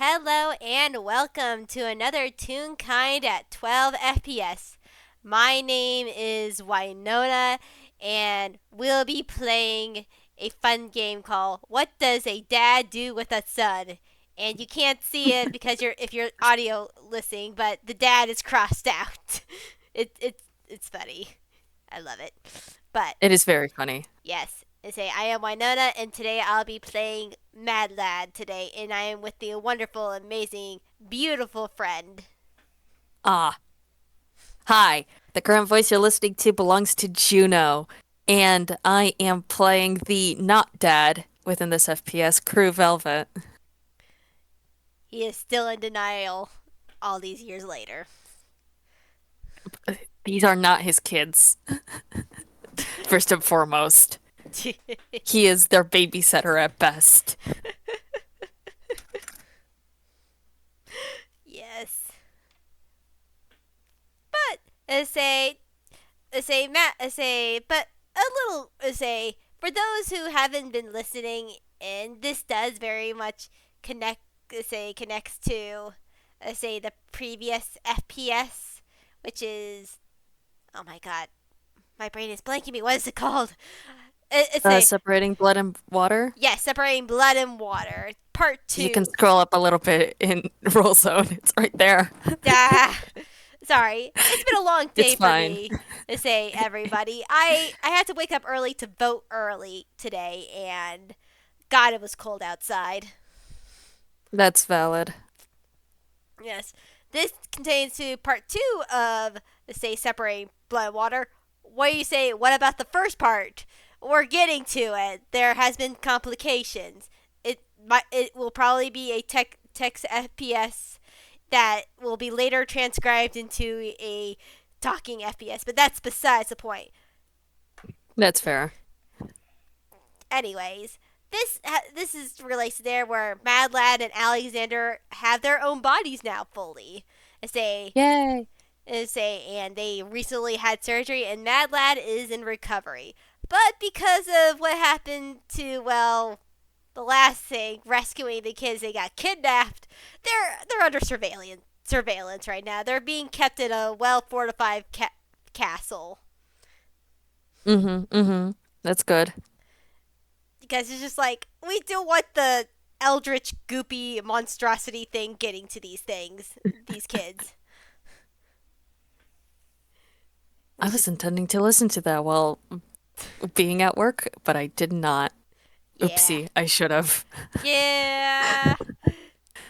Hello and welcome to another Toonkind at 12 FPS. My name is Winona and we'll be playing a fun game called What Does a Dad Do with a Son? And you can't see it because if you're audio listening, but the dad is crossed out. It's funny. I love it. But It is very funny. yes, I am Winona, and today I'll be playing Mad Lad today, and I am with the wonderful, amazing, beautiful friend. Ah, hi. The current voice you're listening to belongs to Juno, and I am playing the not dad within this FPS, Crue Velvet. He is still in denial all these years later. These are not his kids, first and foremost. He is their babysitter at best. Yes, but but a little for those who haven't been listening, and this does very much connects to the previous FPS, which is, oh my god, my brain is blanking me. What is it called? It's a Separating blood and water. Yes, separating blood and water, part You can two. scroll up a little bit in Roll Zone. It's right there. Ah, sorry, it's been a long It's day for fine. me. To say everybody, I had to wake up early to vote early today, and God, it was cold outside. That's valid. Yes, this contains to part two of separating blood and water. What do you say? What about the first part? We're getting to it. There has been complications. It will probably be a text FPS that will be later transcribed into a talking FPS, but that's besides the point. That's fair. Anyways, this is relates to there where Mad Lad and Alexander have their own bodies now fully. As they Yay. and they recently had surgery, and Mad Lad is in recovery. But because of what happened to, well, the last thing, rescuing the kids, they got kidnapped. They're under surveillance right now. They're being kept in a well fortified castle That's good. because it's just like, we don't want the eldritch goopy monstrosity thing getting to these kids. I It's was just, intending to listen to that while being at work, but I did not. yeah, Oopsie, I should have. yeah.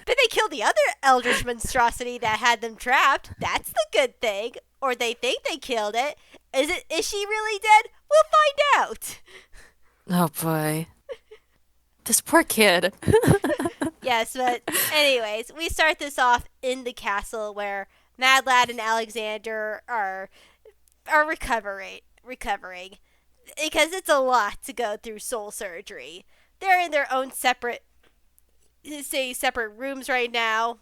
But they killed the other eldritch monstrosity that had them trapped. That's the good thing. Or they think they killed it. Is she really dead? We'll find out. Oh boy. This poor kid. Yes, but anyways, we start this off in the castle where Mad Lad and Alexander are recovering because it's a lot to go through soul surgery. They're in their own separate rooms right now.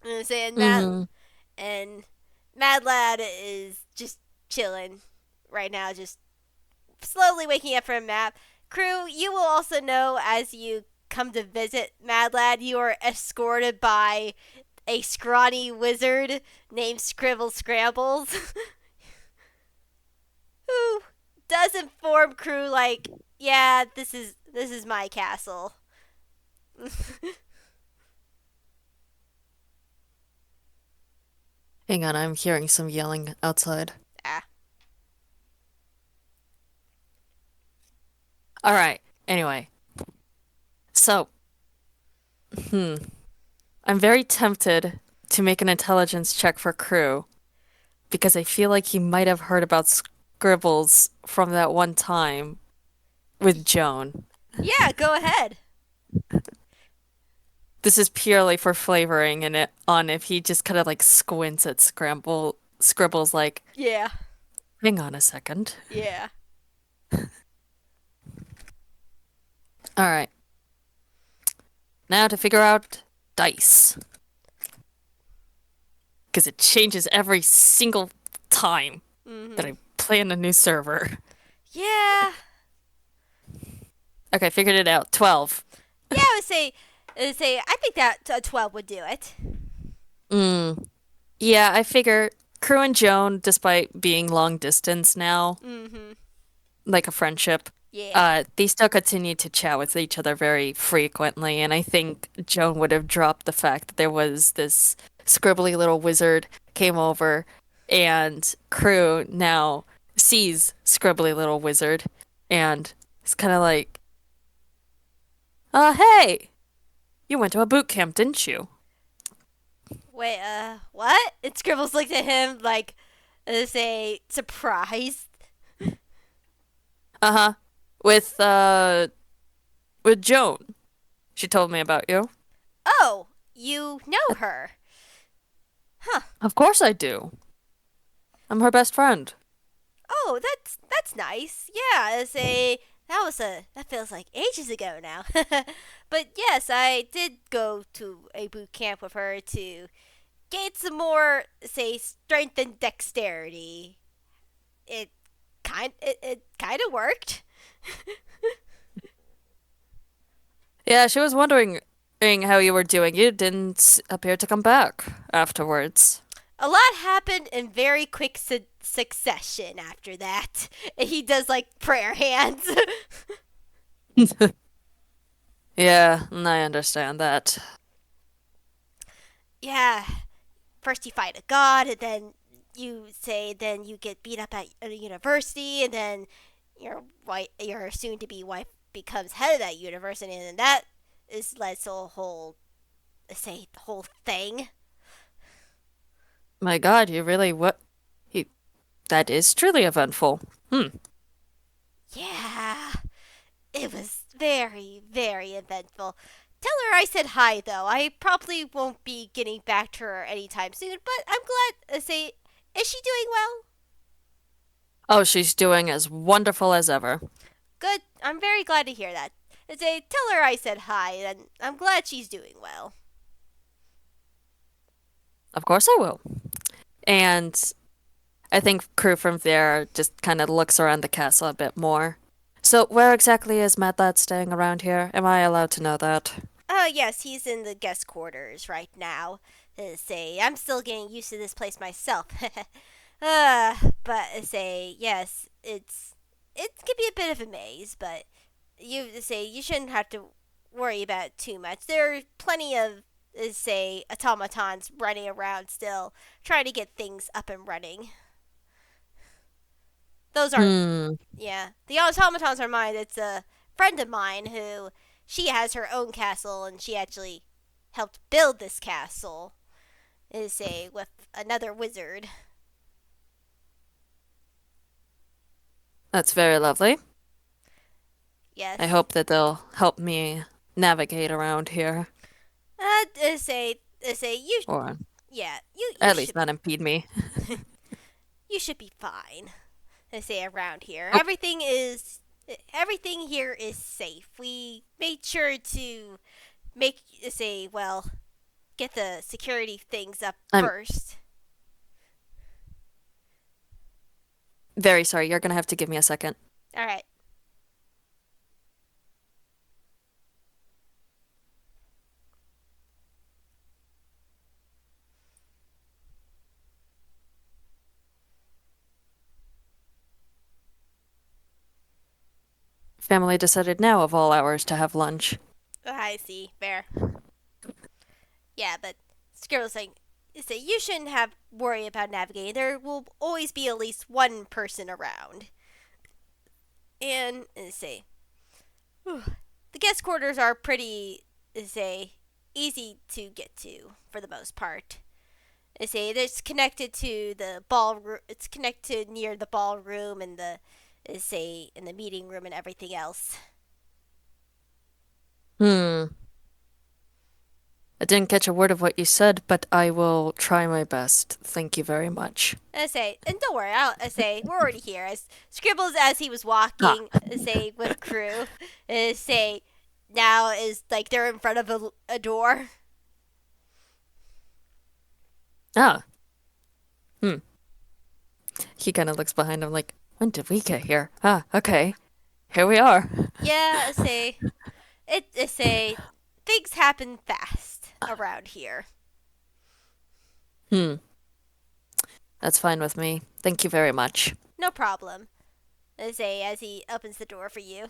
And saying hmm and Mad Lad is just chilling right now, just slowly waking up from a nap. Crue, you will also know as you come to visit Mad Lad, you are escorted by a scrawny wizard named Scrambles, who does inform Crue like, yeah, this is my castle. Hang on, I'm hearing some yelling outside. Ah, All right. Anyway, so, hmm, I'm very tempted to make an intelligence check for Crew because I feel like he might have heard about Scribbles from that one time with Joan. yeah, go ahead. This is purely for flavoring and it on if he just kind of like squints at Scribbles like, Yeah, hang on a second. yeah. All right. Now to figure out dice. Because it changes every single time that Mhm. I play in a new server. Yeah, Okay, figured it out. 12. yeah. I would say Say, I think that a 12 would do it. Mm. Yeah, I figure Crew and Joan, despite being long distance now, Mm-hmm. like a friendship, Yeah. they still continue to chat with each other very frequently, and I think Joan would have dropped the fact that there was this scribbly little wizard came over, and Crew now sees scribbly little wizard, and it's kind of like, hey, you went to a boot camp, didn't you? Wait, what? And Scribbles looked at him like, say, surprised. Uh-huh. With uh with Joan. She told me about you. Oh, you know her. Huh. Of course I do. I'm her best friend. Oh, that's nice. Yeah, say that feels like ages ago now. But yes, I did go to a boot camp with her to get some more, say, strength and dexterity. It kind of worked. Yeah, she was wondering how you were doing. You didn't appear to come back afterwards. A lot happened in very quick succession after that. He does like prayer hands. Yeah, I understand that. Yeah, first you fight a god, and then then you get beat up at a university, and then your soon to be wife becomes head of that university, and then that is led to a whole, say, the whole thing. My God, you really what? He, that is truly eventful. Hmm. Yeah, it was very, very eventful. Tell her I said hi, though. I probably won't be getting back to her anytime soon, but I'm glad. Say, is she doing well? Oh, she's doing as wonderful as ever. Good. I'm very glad to hear that. Say, tell her I said hi, and I'm glad she's doing well. Of course I will. And I think Crew from there just kind of looks around the castle a bit more. So, where exactly is Mad Lad staying around here? Am I allowed to know that? Yes, he's in the guest quarters right now. Say, I'm still getting used to this place myself. But say, yes, it can be a bit of a maze, but you shouldn't have to worry about it too much. There are plenty of say automatons running around still, trying to get things up and running. Those aren't Hmm. Yeah, the automatons are mine. It's a friend of mine who she has her own castle, and she actually helped build this castle. Is a with another wizard. That's very lovely. I Yes. hope that they'll help me navigate around here, Is a you. or Yeah, you at least should not be impede me. you should be fine. They say around here, Oh, everything here is safe. We made sure to make say well get the security things up I'm first. very sorry. You're gonna have to give me a second. All right. Family decided now of all hours to have lunch. I see. Fair. Yeah, but Scribble's saying, say you shouldn't have worry about navigating. There will always be at least one person around. And say, whew, the guest quarters are pretty, say, easy to get to for the most part. Say it's connected to the ballroom. It's connected near the ballroom and the, say, in the meeting room and everything else. Hmm. I didn't catch a word of what you said, but I will try my best. Thank you very much. I say, and don't worry, I say we're already here. As Scribbles, as he was Ah. walking, say with Crew, say now is like they're in front of a door. Ah. Hmm. He kind of looks behind him like, when did we get here? Ah, okay. Here we are. Yeah, say it. Say things happen fast around here. Hmm, that's fine with me. Thank you very much. No problem. I say as he opens the door for you.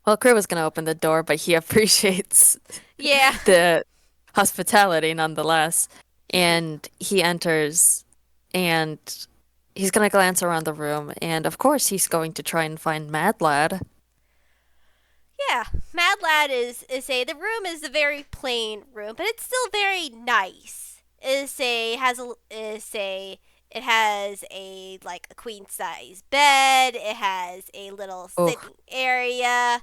Well, Crue was gonna open the door, but he appreciates Yeah. the hospitality nonetheless. And he enters and he's gonna glance around the room, and of course he's going to try and find Mad Lad. Yeah, Mad Lad is a the room is a very plain room, but it's still very nice. Is a it has a like a queen size bed. It has a little Oh, sitting area.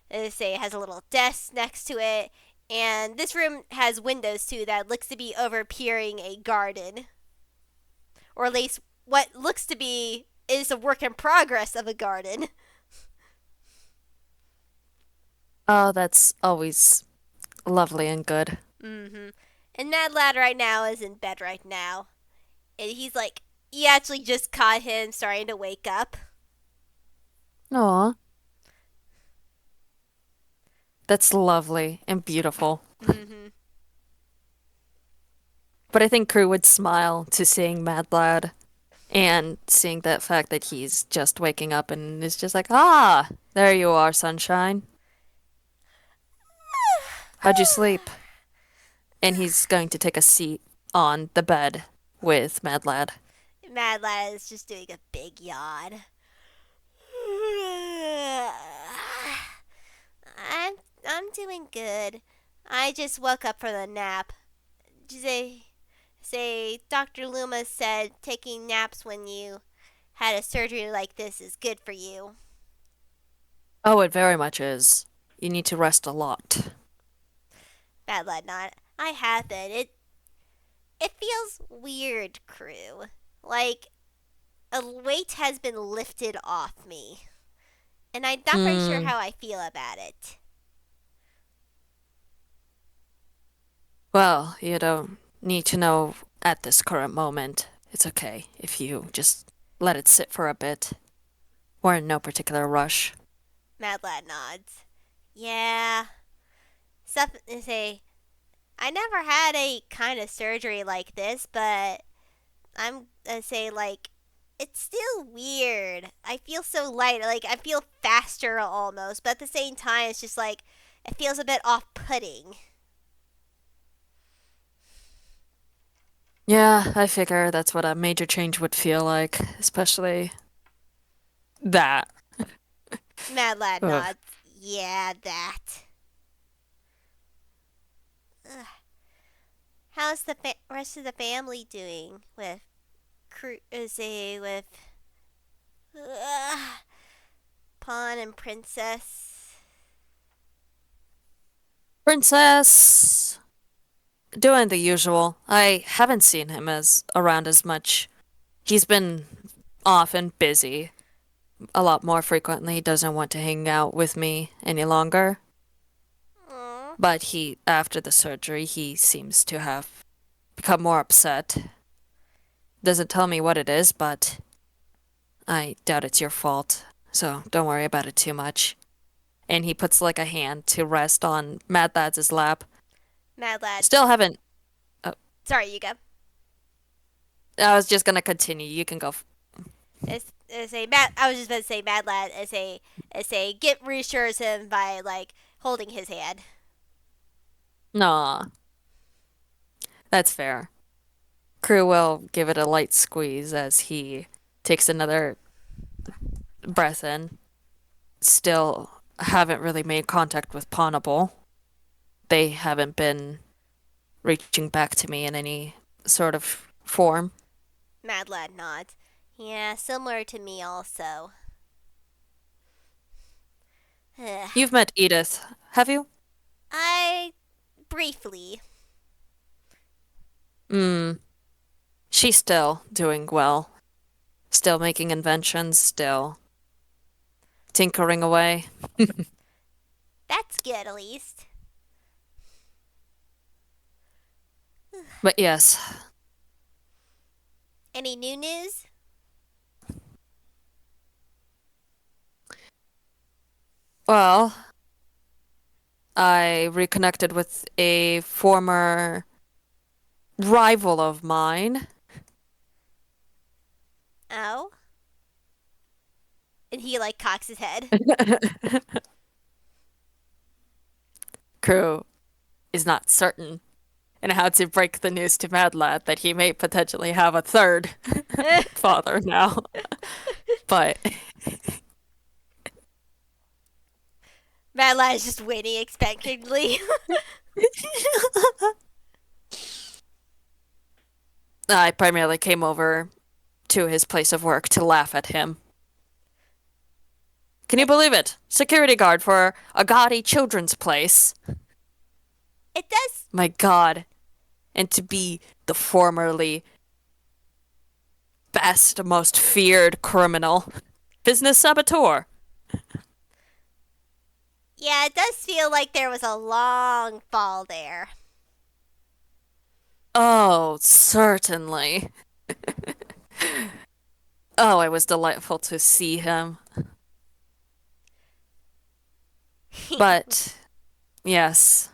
It has a little desk next to it, and this room has windows too that looks to be overpeering a garden, or at least what looks to be is a work in progress of a garden. oh, that's always lovely and good. Mm-hmm. And Mad Lad right now is in bed right now. And he's like, you actually just caught him starting to wake up. Aw, that's lovely and beautiful. Mm-hmm. But I think Crue would smile to seeing Mad Lad and seeing that fact that he's just waking up and is just like, ah, there you are, sunshine. How'd you sleep? And he's going to take a seat on the bed with Mad Lad. Mad Lad is just doing a big yawn. I'm I'm doing good. I just woke up from the nap. Say Dr. Loomis said taking naps when you had a surgery like this is good for you. Oh, it very much is. You need to rest a lot. Mad Lad not. I have been. It feels weird, Crew. Like a weight has been lifted off me. And I'm not very sure Hmm. how I feel about it. Well, you don't need to know at this current moment. It's okay if you just let it sit for a bit. We're in no particular rush. Mad Lad nods. Yeah. Stuff say I never had a kind of surgery like this, but I'm say like it's still weird. I feel so light, like I feel faster almost, but at the same time it's just like it feels a bit off-putting. Yeah, I figure that's what a major change would feel like, especially that. Mad Lad Ugh. nods. Yeah, that. Ugh. How's the rest of the family doing with say with uh, Pawn and Princess? Princess, doing the usual. I haven't seen him as around as much. He's been off and busy a lot more frequently. He doesn't want to hang out with me any longer. Aw. But after the surgery, he seems to have become more upset. Doesn't tell me what it is, but I doubt it's your fault. So don't worry about it too much. And he puts like a hand to rest on Mad Lad's lap. Mad Lad. Still haven't. Oh, Sorry, you go. I was just gonna continue. You can go. It's a Mad. I was just about to say Mad Lad. It's a get reassures him by like holding his hand. Nah, that's fair. Crew will give it a light squeeze as he takes another breath in. Still haven't really made contact with Pawnable. They haven't been reaching back to me in any sort of form. Mad Lad nods. Yeah, similar to me also. You've met Edith, have you? I briefly. Hmm. She's still doing well. Still making inventions, still tinkering away. That's good at least. But yes, Any new news? well, I reconnected with a former rival of mine. Oh, and he like cocks his head. Crue is not certain in how to break the news to Mad Lad that he may potentially have a third father now. But Madeline is just waiting expectantly. I primarily came over to his place of work to laugh at him. Can you it, believe it? Security guard for a gaudy children's place. it does. My God. And to be the formerly best, most feared criminal. Business saboteur. Yeah, it does feel like there was a long fall there. Oh, certainly. Oh, it was delightful to see him. But, yes,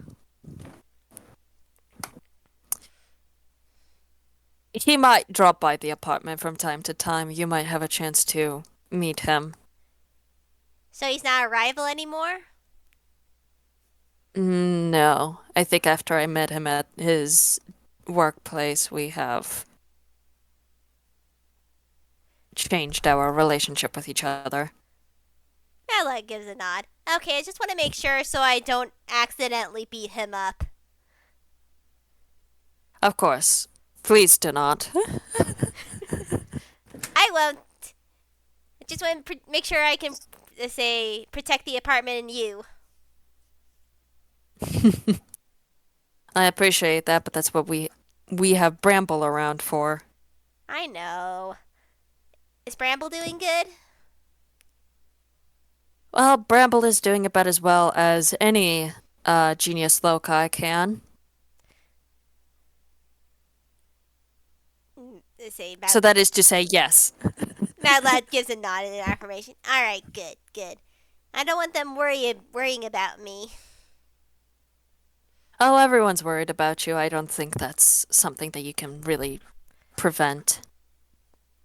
he might drop by the apartment from time to time. You might have a chance to meet him. So he's not a rival anymore? No, I think after I met him at his workplace, we have changed our relationship with each other. Madeline gives a nod. Okay, I just want to make sure so I don't accidentally beat him up. Of course, please do not. I won't. I just want to make sure I can say protect the apartment and you. I appreciate that, but that's what we have Bramble around for. I know. Is Bramble doing good? Well, Bramble is doing about as well as any genius loci can. Say So that is to say yes. Madeline gives a nod in affirmation. All right, good, good. I don't want them worrying about me. Oh, everyone's worried about you. I don't think that's something that you can really prevent.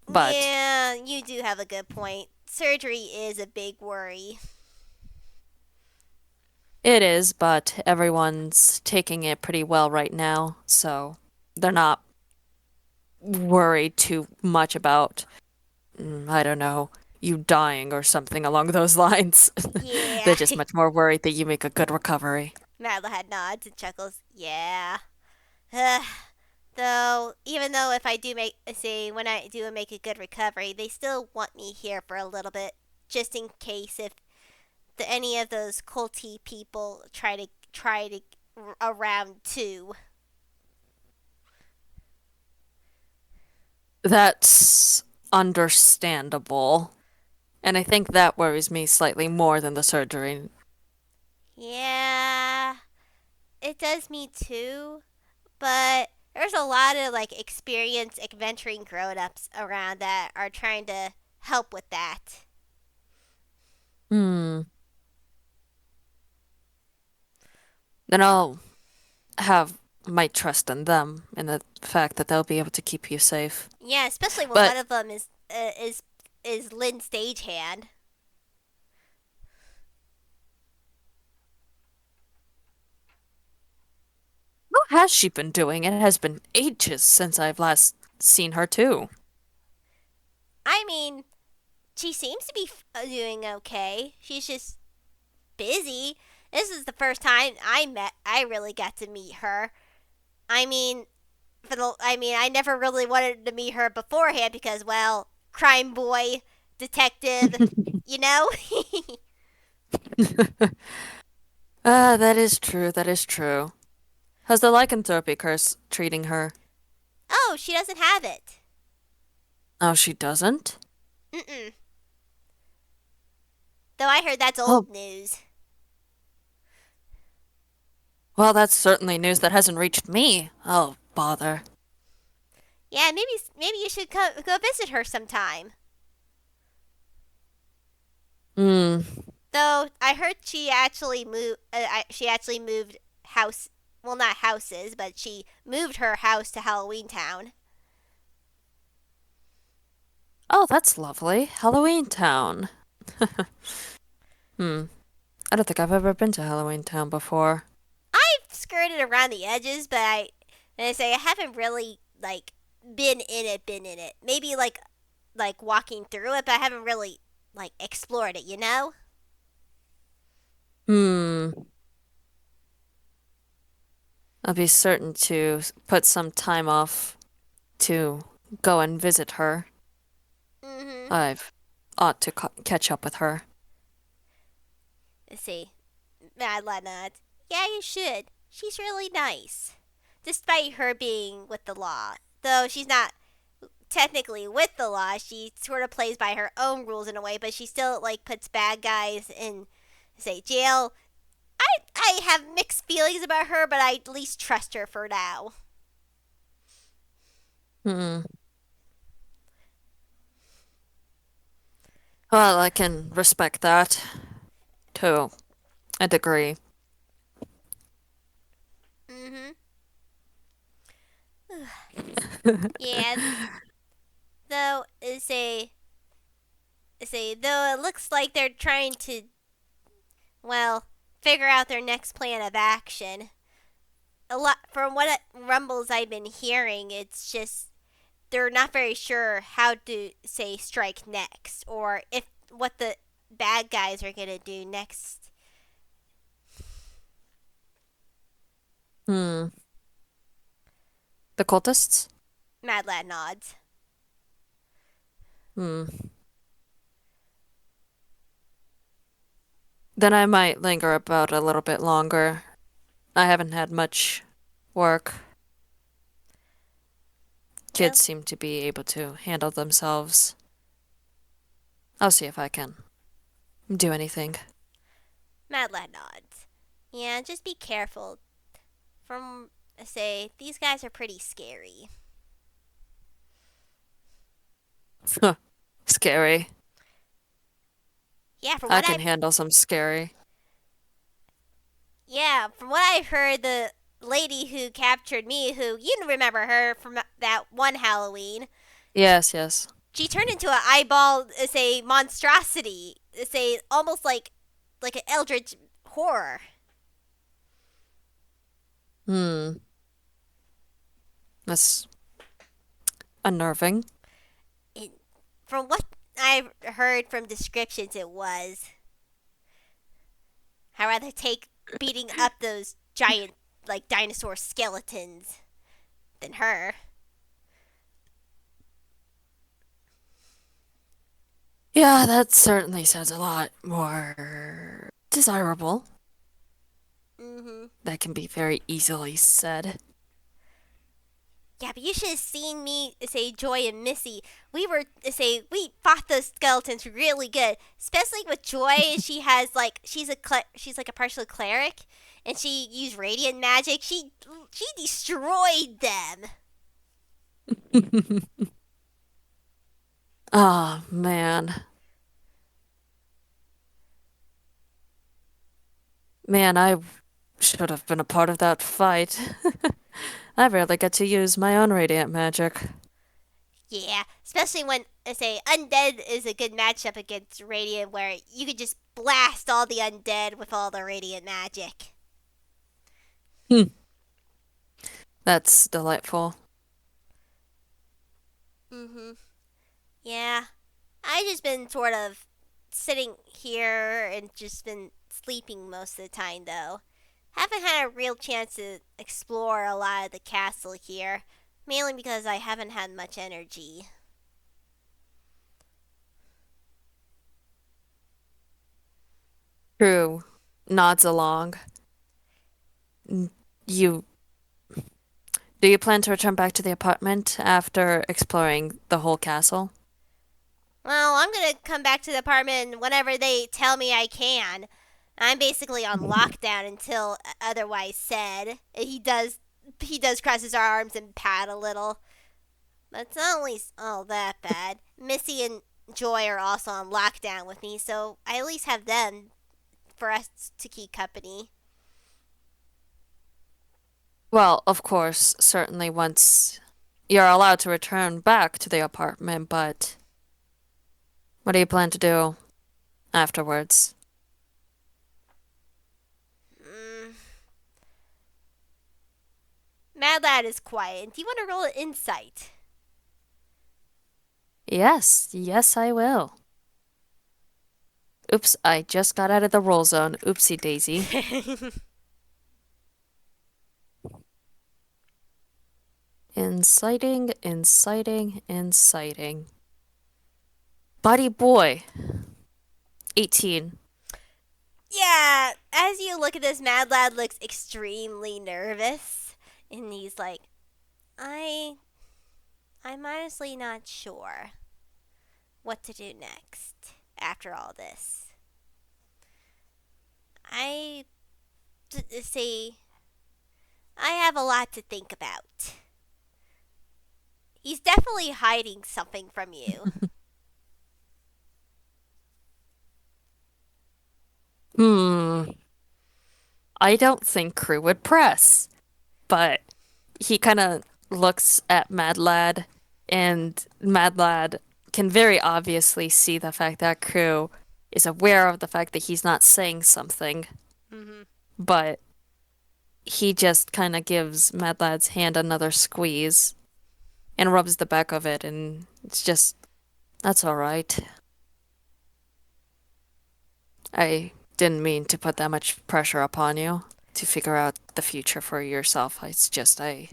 But Yeah, you do have a good point. Surgery is a big worry. it is, but everyone's taking it pretty well right now, so they're not worried too much about, I don't know, you dying or something along those lines. Yeah. They're just much more worried that you make a good recovery. Madeline nods and chuckles. Yeah. Though, even though if I do make, say, when I do make a good recovery, they still want me here for a little bit, just in case if any of those culty people try to around too. That's understandable. And I think that worries me slightly more than the surgery. Yeah, it does me too. But there's a lot of like experienced adventuring grown-ups around that are trying to help with that. Hmm. Then I'll have my trust in them and the fact that they'll be able to keep you safe. Yeah, especially when But one of them is Lynn Stagehand. how has she been doing? It has been ages since I've last seen her too. I mean, she seems to be doing okay. She's just busy. This is the first time I really got to meet her. I mean, I never really wanted to meet her beforehand because, well, crime boy, detective, you know. Ah, that is true. That is true. How's the lycanthropy curse treating her? Oh, she doesn't have it. Oh, she doesn't? Mm-mm. Though I heard that's Oh, old news. well, that's certainly news that hasn't reached me. Oh, bother. Yeah, maybe you should go visit her sometime. Hmm. Though Though I heard she actually moved. She actually moved house. Well, not houses, but she moved her house to Halloween Town. Oh, that's lovely. Halloween Town. Hmm. I don't think I've ever been to Halloween Town before. I've skirted around the edges, but I say I haven't really like been in it. Been in it. Maybe like walking through it, but I haven't really like explored it. You know? Hmm. I'll be certain to put some time off to go and visit her. Mhm. I've ought to catch up with her. Let's see. Mad Leonard. Yeah, you should. She's really nice, despite her being with the law. Though she's not technically with the law, she sort of plays by her own rules in a way, but she still like puts bad guys in, say, jail. I have mixed feelings about her, but I at least trust her for now. Hmm. Well, I can respect that to a degree. Mhm. Yeah. Though though it looks like they're trying to well figure out their next plan of action. A lot from what rumbles I've been hearing, it's just they're not very sure how to say strike next or if what the bad guys are gonna do next. Hmm. The cultists? Mad Lad nods. Hmm. Then I might linger about a little bit longer. I haven't had much work. Well, Kids seem to be able to handle themselves. I'll see if I can do anything. Mad Lad nods. Yeah, just be careful. From say these guys are pretty scary. Scary. Yeah, from I what can I've handle some scary. yeah, from what I've heard, the lady who captured me, who you remember her from that one Halloween, Yes, yes. she turned into an eyeball, say monstrosity, say almost like an eldritch horror. Hmm. That's unnerving. It, from what I've heard from descriptions, it was. I'd rather take beating up those giant like dinosaur skeletons than her. Yeah, that certainly sounds a lot more desirable. Mhm. That can be very easily said. Yeah, but you should have seen me say Joy and Missy. We fought those skeletons really good, especially with Joy. She has like she's like a partial cleric, and she used radiant magic. She destroyed them. Oh, man. Man, I should have been a part of that fight. I rarely get to use my own radiant magic. Yeah, especially when I say undead is a good matchup against radiant, where you could just blast all the undead with all the radiant magic. Hmm. That's delightful. Mhm. Yeah, I just been sort of sitting here and just been sleeping most of the time though. Haven't had a real chance to explore a lot of the castle here, mainly because I haven't had much energy. Crue nods along. N- You do you plan to return back to the apartment after exploring the whole castle? Well, I'm gonna come back to the apartment whenever they tell me I can. I'm basically on lockdown until otherwise said. He does cross his arms and pat a little. But it's not only all that bad. Missy and Joy are also on lockdown with me, so I at least have them. for us to keep company. Well, of course, certainly once you're allowed to return back to the apartment, but what do you plan to do afterwards? Mm. Mad Lad is quiet. Do you want to roll an insight? Yes, yes, I will. Oops, I just got out of the roll zone. Oopsie daisy. Inciting, inciting, inciting. Buddy boy. 18. Yeah, as you look at this, Mad Lad looks extremely nervous, and he's like, I, I'm honestly not sure what to do next after all this. I see. I have a lot to think about. He's definitely hiding something from you. Hmm. I don't think Crue would press, but he kind of looks at Mad Lad, and Mad Lad can very obviously see the fact that Crue is aware of the fact that he's not saying something, Mm-hmm. but he just kind of gives Mad Lad's hand another squeeze and rubs the back of it, and it's just, that's all right. I didn't mean to put that much pressure upon you to figure out the future for yourself. It's just I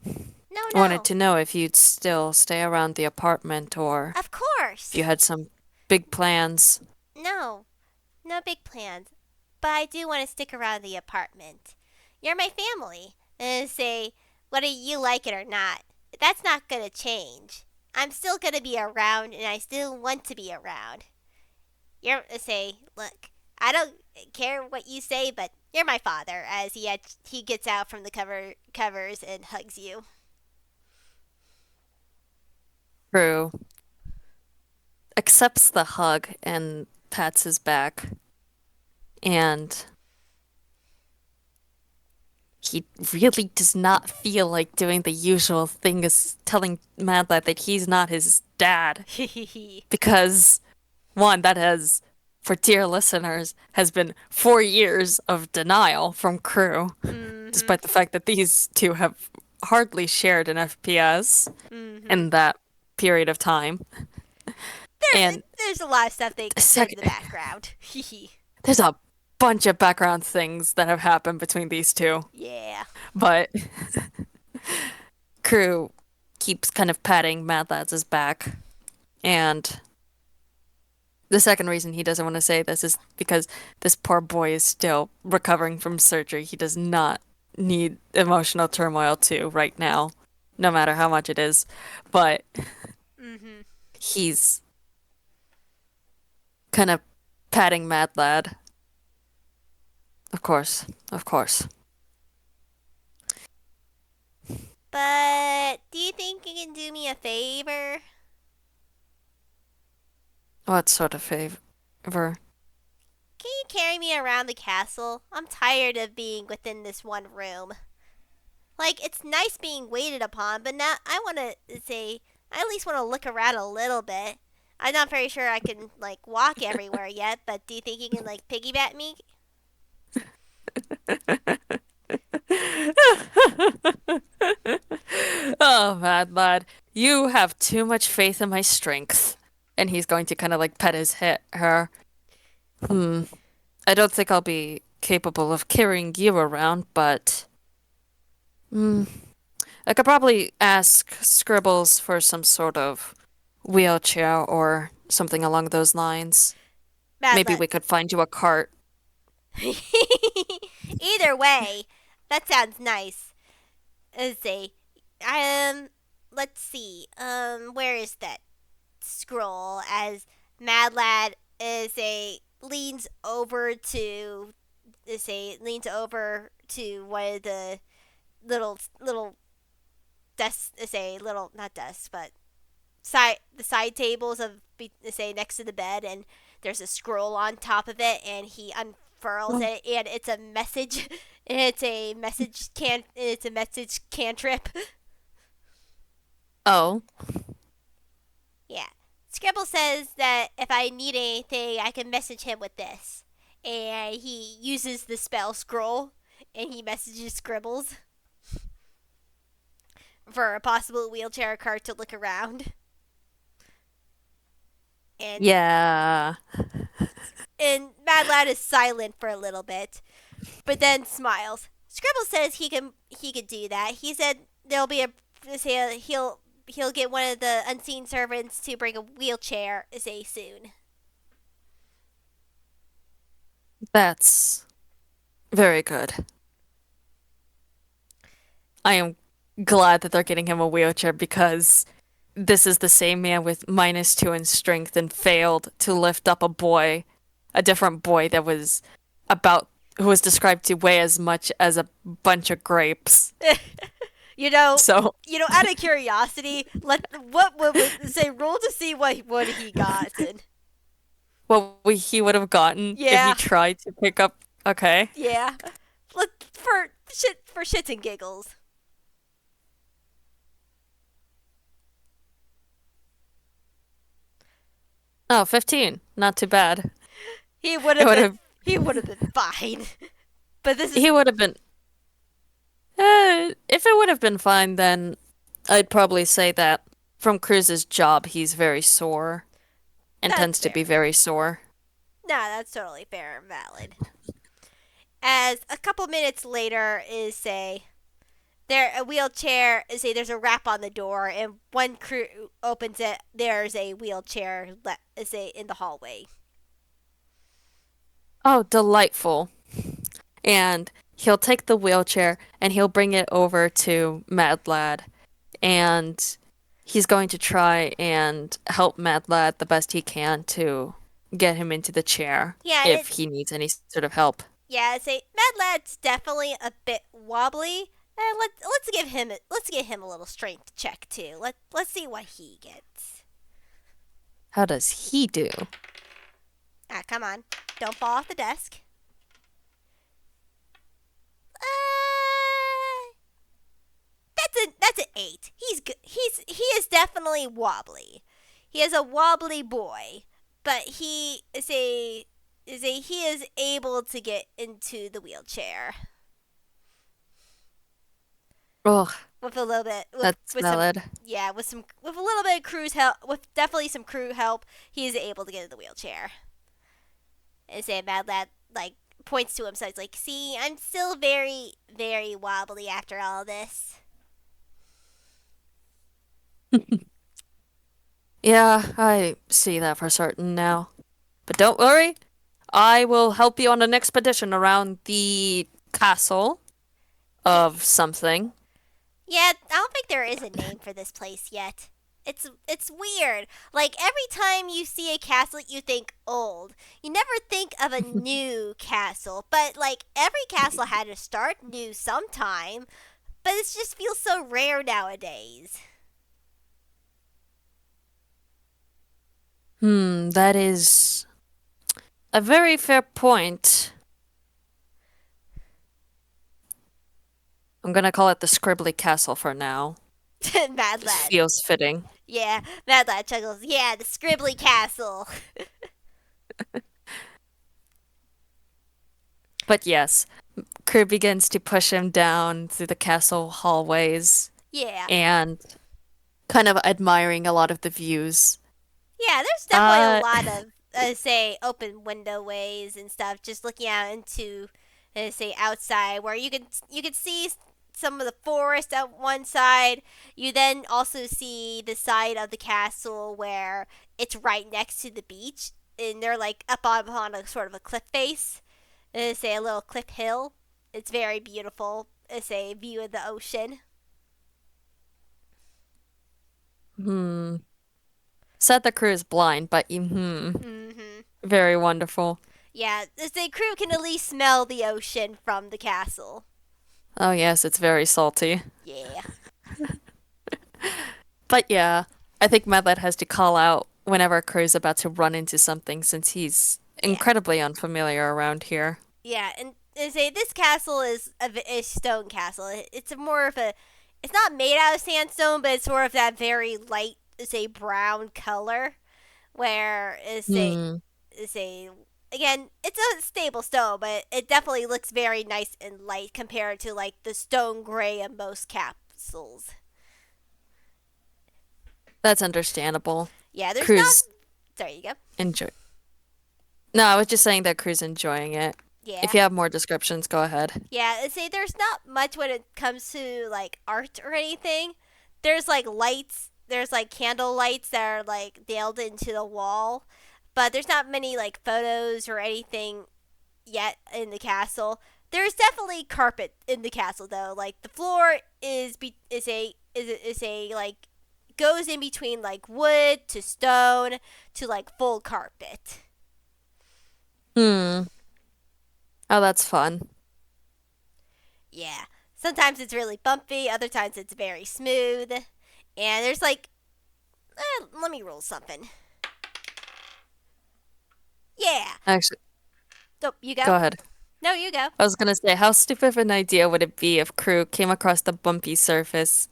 No, wanted no. to know if you'd still stay around the apartment or Of if you course. had some big plans. No, no big plans. But I do want to stick around the apartment. You're my family. And say, whether you like it or not, that's not going to change. I'm still going to be around and I still want to be around. You're say, look, I don't care what you say, but you're my father. As he gets out from the covers and hugs you. True. Accepts the hug and pats his back, and he really does not feel like doing the usual thing is telling Mad Lad that he's not his dad. Because one, that has, for dear listeners, has been 4 years of denial from Crue, Mm-hmm. despite the fact that these two have hardly shared an FPS Mm-hmm. in that period of time. And There's a lot of stuff they did in the second, background. there's a bunch of background things that have happened between these two, Yeah. but Crue keeps kind of patting Mad Lads' back, and the second reason he doesn't want to say this is because this poor boy is still recovering from surgery. He does not need emotional turmoil too right now, no matter how much it is. But Mm-hmm. he's kind of patting Mad Lad. Of course, of course. But do you think you can do me a favor? What sort of favor? Can you carry me around the castle? I'm tired of being within this one room. Like, it's nice being waited upon, but now I want to say, I at least want to look around a little bit. I'm not very sure I can, like, walk everywhere yet, but do you think you can, like, piggyback me? Oh, Mad Lad, you have too much faith in my strength. And he's going to kind of like pet his hit her. Hmm. I don't think I'll be capable of carrying you around, but hmm, I could probably ask Scribbles for some sort of wheelchair or something along those lines. Bad Maybe luck. we could find you a cart. Either way, that sounds nice. Let's see. Um, let's see. Where is that scroll? As Mad Lad is a leans over to leans over to one of the little desks. Say little not desks, but side tables of say next to the bed, and there's a scroll on top of it, and he unfurls it, and it's a message. It's a message cantrip. Oh, Yeah. Scribble says that if I need anything, I can message him with this. And he uses the spell scroll, and he messages Scribbles for a possible wheelchair cart to look around. And yeah. Mad Lad is silent for a little bit, but then smiles. Scribble says he could do that. He said there'll be he'll get one of the unseen servants to bring a wheelchair say soon. That's very good. I am glad that they're getting him a wheelchair because this is the same man with -2 in strength and failed to lift up a different boy that was about who was described to weigh as much as a bunch of grapes. you know, So, out of curiosity, what would say roll to see what he got. he would have gotten if he Yeah, tried to pick up. Okay. yeah. For shits and giggles. Oh, 15. Not too bad. He would It have would been have he would have been fine. But this is he would have been if it would have been fine, then I'd probably say that from Cruise's job, he's very sore and that's tends to be fair. very sore. Nah, that's totally fair and valid. As a couple minutes later is say there a wheelchair is say there's a rap on the door and one crew opens it. There's a wheelchair is a in the hallway. Oh, delightful. And he'll take the wheelchair and he'll bring it over to Mad Lad. And he's going to try and help Mad Lad the best he can to get him into the chair Yeah, if he needs any sort of help. yeah. Say Mad Lad's definitely a bit wobbly. Let's give him a little strength check too. Let's see what he gets. How does he do? Ah, come on, don't fall off the desk. Uh, that's an 8. He's good. He is definitely wobbly. He is a wobbly boy, but he is able to get into the wheelchair Oh, with a little bit that's with some valid. yeah with a little bit of crew's help, with definitely some crew help. He is able to get in the wheelchair. And say Mad Lad like points to himself. He's like, "See, I'm still very very wobbly after all this." Yeah, I see that for certain now. But don't worry, I will help you on an expedition around the castle Yeah, of something. yeah. I don't think there is a name for this place yet. It's weird. Like every time you see a castle, you think old. You never think of a new castle. But like every castle had to start new sometime. But it just feels so rare nowadays. That is a very fair point. I'm gonna call it the Scribbly Castle for now. Mad It Lad. feels fitting. Yeah, Mad Lad chuckles. Yeah, the Scribbly Castle. But yes, Crue begins to push him down through the castle hallways Yeah. and kind of admiring a lot of the views. Yeah, there's definitely a Uh, lot of, say, open window ways and stuff. Just looking out into, say, outside, where you can see some of the forest at one side. You then also see the side of the castle where it's right next to the beach, and they're like up on a sort of a cliff face. Say a little cliff hill. It's very beautiful. Say view of the ocean. hmm. Said the Crue is blind, but Mm-hmm. very wonderful. Yeah, the crew can at least smell the ocean from the castle. Oh yes, it's very salty. Yeah. But yeah, I think Medlet has to call out whenever Crew's about to run into something since he's Yeah. incredibly unfamiliar around here. Yeah, and they say this castle is a stone castle. It's more of a, it's not made out of sandstone, but it's sort of that very light, say brown color, where Hmm, is a again, it's a stable stone, but it definitely looks very nice and light compared to like the stone gray of most castles. that's understandable. Yeah, there's not. Crew's There you go. enjoy. No, I was just saying that Crew's enjoying it. If Yeah. you have more descriptions, go ahead. Yeah, say there's not much when it comes to like art or anything. There's like lights, there's like candle lights that are like nailed into the wall, but there's not many like photos or anything yet in the castle. There's definitely carpet in the castle though. Like the floor is a like goes in between like wood to stone to like full carpet. Hmm. Oh, that's fun. Yeah. Sometimes it's really bumpy, other times it's very smooth. And there's like, let me roll something. Yeah. Actually, Oh, you go? go ahead. No, you go. I was gonna say, how stupid of an idea would it be if Crew came across the bumpy surface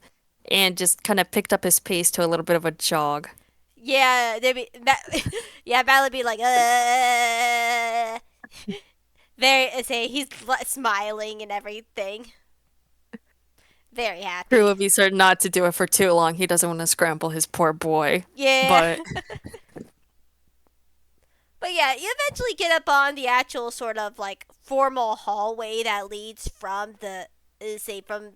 and just kind of picked up his pace to a little bit of a jog? Yeah, they'd be, yeah, Val would be like, very, say, he's smiling and everything. Very Crew happy. would be certain not to do it for too long. He doesn't want to scramble his poor boy. Yeah. But But yeah, you eventually get up on the actual sort of like formal hallway that leads from say, from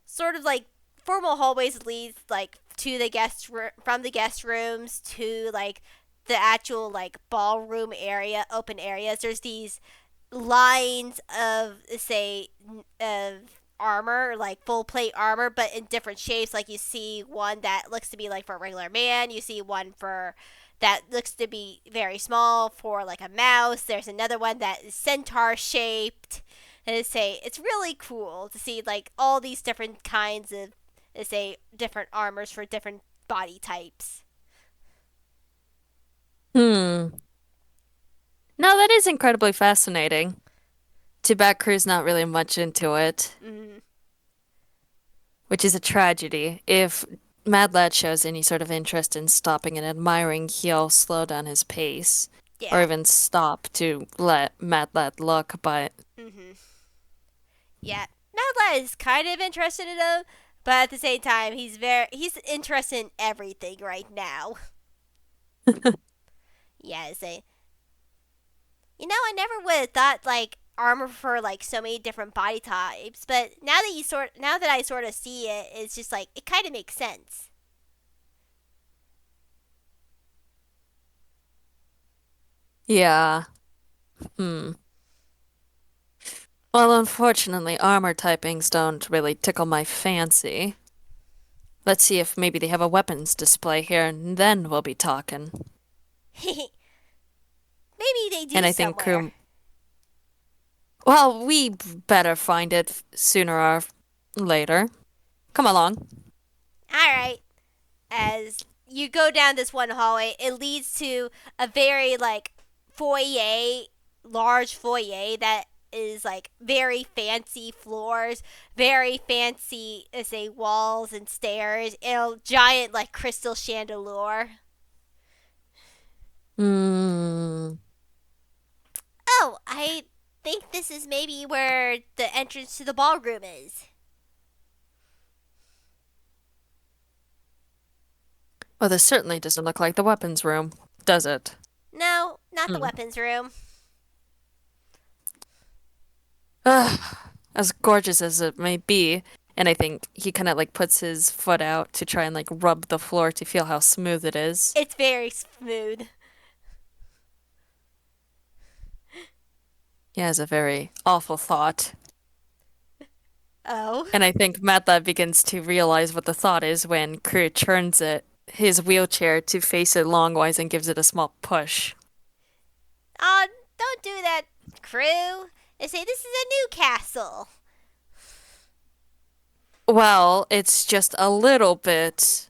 sort of like formal hallways leads like to the from the guest rooms to like the actual like ballroom area, open areas. There's these lines of say of armor, like full plate armor, but in different shapes. Like you see one that looks to be like for a regular man. You see one for that looks to be very small for like a mouse. There's another one that is centaur shaped. And say it's really cool to see like all these different kinds of say different armors for different body types. hmm. No, that is incredibly fascinating. Too bad Crew's not really much into it, Mm, which is a tragedy. If Mad Lad shows any sort of interest in stopping and admiring, he'll slow down his pace, or yeah. even stop to let Mad Lad look, but Mm-hmm. Yeah. Madla is kind of interested in him, but at the same time, he's interested in everything right now. Yeah, say, I never would have thought like armor for like so many different body types, but now that I sort of see it, it's just like it kind of makes sense. yeah. Hmm. Well, unfortunately, armor typings don't really tickle my fancy. Let's see if maybe they have a weapons display here, and then we'll be talking. Maybe they And do I think somewhere. Crew. Well, we better find it sooner or later. Come along. All right. As you go down this one hallway, it leads to a very like foyer, large foyer that is like very fancy floors, very fancy, say, walls and stairs, and a giant like crystal chandelier. Hmm. Oh, I think this is maybe where the entrance to the ballroom is. Well, this certainly doesn't look like the weapons room, does it? No, not the Hmm. weapons room. Ugh. As gorgeous as it may be, and I think he kind of like puts his foot out to try and like rub the floor to feel how smooth it is. It's very smooth. He has a very awful thought. Oh. And I think Matla begins to realize what the thought is when Crew turns his wheelchair to face it longwise and gives it a small push. Oh, don't do that, Crew. They say this is a new castle. Well, it's just a little bit.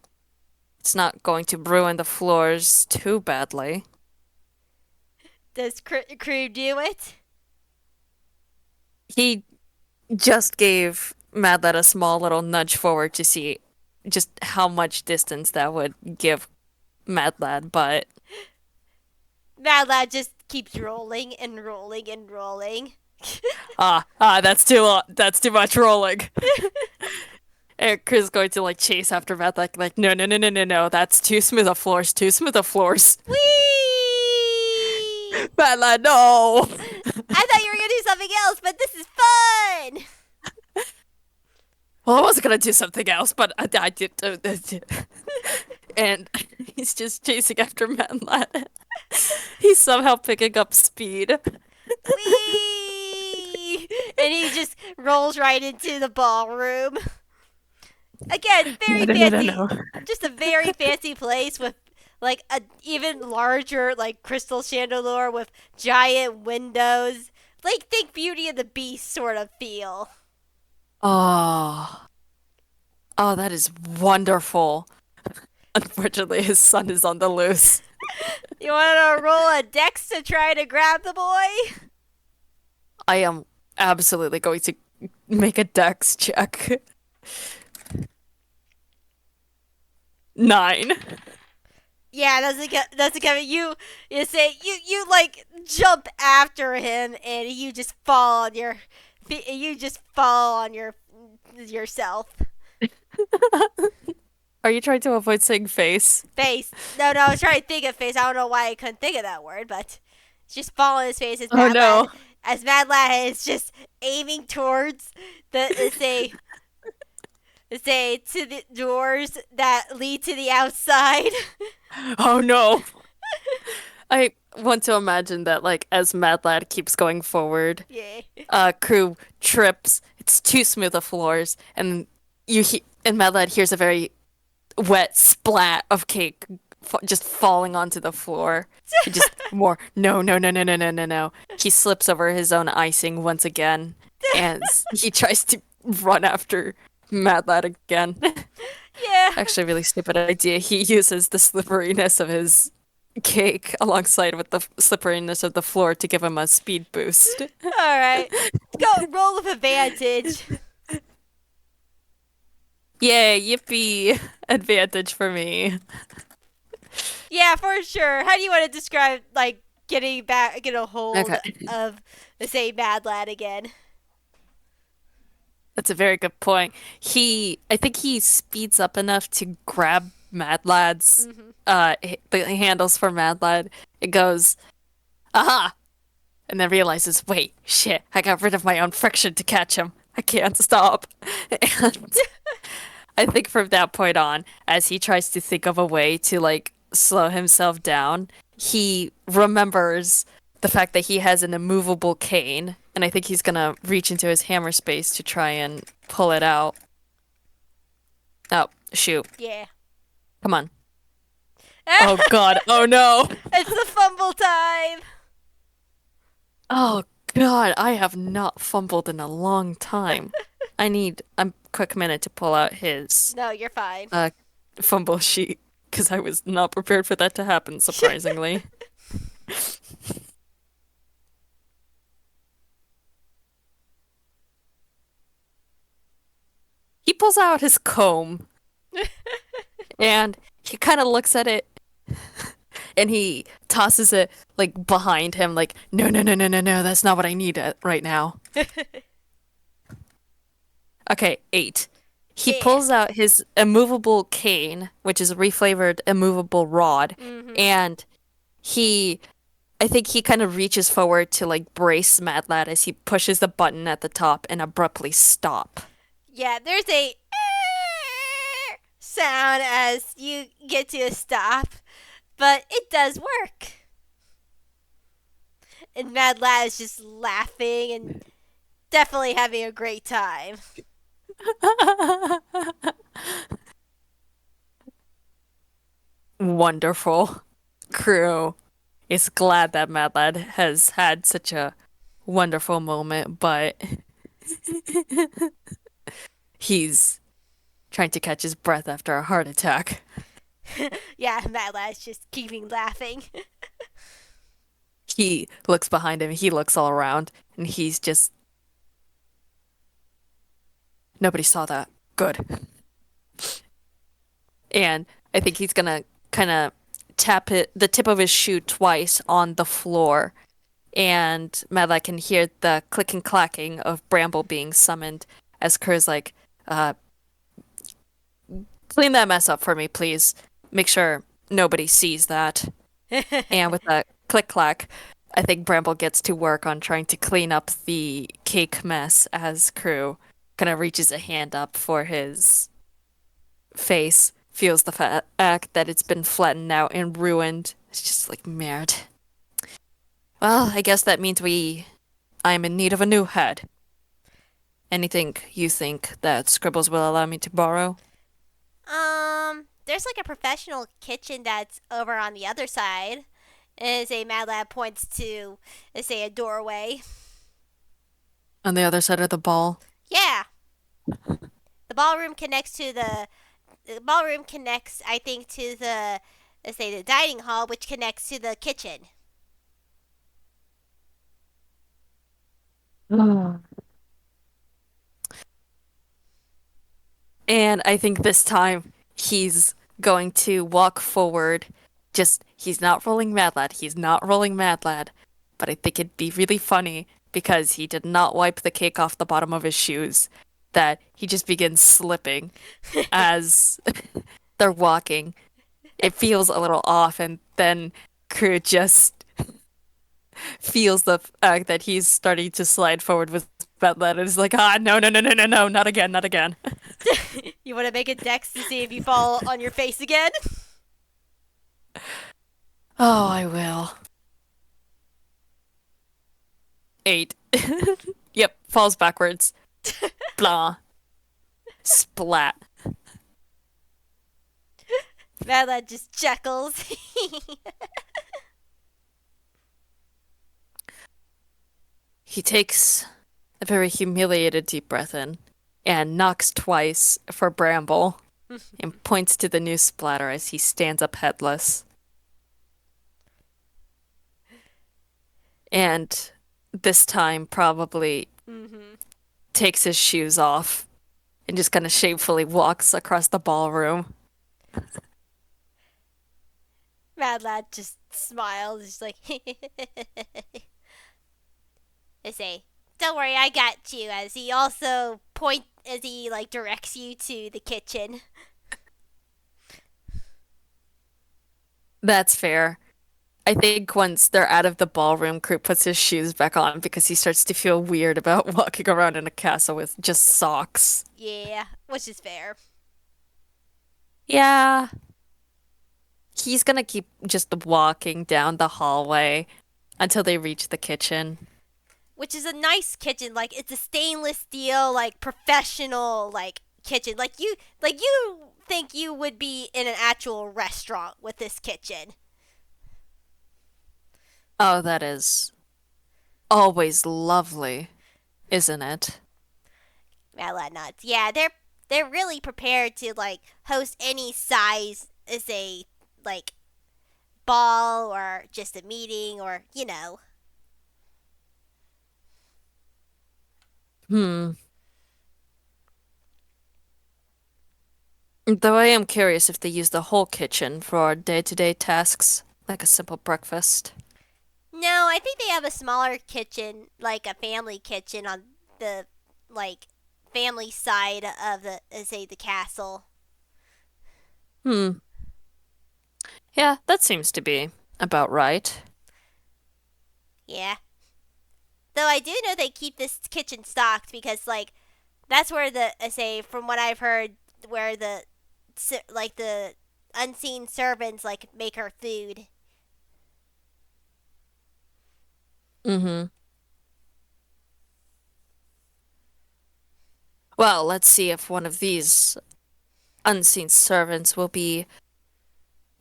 it's not going to ruin the floors too badly. Does Crue do it? He just gave Mad Lad a small little nudge forward to see just how much distance that would give Mad Lad, but Mad Lad just keeps rolling and rolling and rolling. that's too much rolling. And Chris is going to like chase after Mad Lad, like no, no, no, no, no, no, that's too smooth of floors, too smooth of floors. Whee! Mad Lad, no. I thought you were gonna do something else, but this is fun. Well, I wasn't gonna do something else, but I did. And he's just chasing after Mad Lad. He's somehow picking up speed. Whee! And he just rolls right into the ballroom. Again, No, very no, no, no, fancy. no. Just a very fancy place with like a even larger like crystal chandelier with giant windows. Like think Beauty and the Beast sort of feel. Oh, oh, that is wonderful. Unfortunately, his son is on the loose. You want to roll a dex to try to grab the boy? I am absolutely going to make a dex check. 9. Yeah, doesn't come. You say you like jump after him and you just fall on your you just fall on yourself. Are you trying to avoid saying face? Face. No, I was trying to think of face. I don't know why I couldn't think of that word, but just fall on his face Oh no. As Mad Lad is just aiming towards the say to the doors that lead to the outside. Oh no. I want to imagine that, like, as Mad Lad keeps going forward, Yeah. Crew trips. It's too smooth of floors, and and Mad Lad hears a very wet splat of cake just falling onto the floor. He just more no, no, no, no, no, no, no, no. He slips over his own icing once again, and he tries to run after Mad Lad again. Yeah. Actually, a really stupid idea. He uses the slipperiness of his cake alongside with the slipperiness of the floor to give him a speed boost. All right. Go roll with advantage. Yay, yippee! Advantage for me. Yeah, for sure. How do you want to describe like get a hold Okay. of the say Mad Lad again? That's a very good point. I think he speeds up enough to grab Mad Lad's, Mm-hmm. the handles for Mad Lad. It goes, aha! And then realizes, wait, shit, I got rid of my own friction to catch him. I can't stop. And I think from that point on, as he tries to think of a way to like slow himself down, he remembers the fact that he has an immovable cane, and I think he's gonna reach into his hammer space to try and pull it out. Oh, shoot. Yeah. Come on. Oh god. Oh no. It's the fumble time. Oh god, I have not fumbled in a long time. I need a quick minute to pull out his No, you're fine. fumble sheet because I was not prepared for that to happen, surprisingly. He pulls out his comb and he kind of looks at it and he tosses it like behind him, like, no, no, no, no, no, no, that's not what I need right now. Okay, 8. He Yeah. pulls out his immovable cane, which is a reflavored immovable rod, Mm-hmm. and I think he kind of reaches forward to like brace Mad Lad as he pushes the button at the top and abruptly stop. Yeah, there's a sound as you get to a stop, but it does work. And Mad Lad is just laughing and definitely having a great time. Wonderful. Crew is glad that Mad Lad has had such a wonderful moment, but he's trying to catch his breath after a heart attack. Yeah, Mad Lad's just keeping laughing. He looks behind him, he looks all around, and he's just, nobody saw that. Good. And I think he's gonna kind of tap the tip of his shoe twice on the floor. And Madla can hear the clicking clacking of Bramble being summoned as Kerr's like, uh, clean that mess up for me, please. Make sure nobody sees that. And with a click clack, I think Bramble gets to work on trying to clean up the cake mess as Crue kind of reaches a hand up for his face, feels the fact that it's been flattened out and ruined. It's just like, merde. Well, I guess that means I'm in need of a new head. Anything you think that Scribbles will allow me to borrow? There's like a professional kitchen that's over on the other side. As a Mad Lad points to, let's say, a doorway. On the other side of the ball? Yeah, the ballroom connects to the ballroom connects, I think, to the, let's say, the dining hall, which connects to the kitchen. Oh. And I think this time he's going to walk forward. Just, he's not rolling Mad Lad. He's not rolling Mad Lad. But I think it'd be really funny because he did not wipe the cake off the bottom of his shoes, that he just begins slipping as they're walking. It feels a little off, and then Crue just feels the fact that he's starting to slide forward with Mad Lad and is like, ah, no, no, no, no, no, no, not again, not again. You want to make a dex to see if you fall on your face again? Oh, I will. 8. Yep, falls backwards. Blah. Splat. Mad Lad just chuckles. He takes a very humiliated deep breath in and knocks twice for Bramble and points to the new splatter as he stands up headless. And this time probably Mm-hmm. takes his shoes off and just kind of shamefully walks across the ballroom. Mad Lad just smiles, just like, I say, "Don't worry, I got you." As he also as he like directs you to the kitchen. That's fair. I think once they're out of the ballroom, Crute puts his shoes back on because he starts to feel weird about walking around in a castle with just socks. Yeah, which is fair. Yeah, he's gonna keep just walking down the hallway until they reach the kitchen. Which is a nice kitchen. Like it's a stainless steel, like professional, like kitchen. Like you think you would be in an actual restaurant with this kitchen. Oh, that is always lovely, isn't it? Mad Lad nuts. Yeah, they're really prepared to like host any size as a like ball or just a meeting or Hmm. Though I am curious if they use the whole kitchen for day-to-day tasks, like a simple breakfast. No, I think they have a smaller kitchen, like a family kitchen on the like family side of the say the castle. Hmm. Yeah, that seems to be about right. Yeah. Though I do know they keep this kitchen stocked because like that's where the say from what I've heard where the unseen servants like make her food. Mm-hmm. Well, let's see if one of these unseen servants will be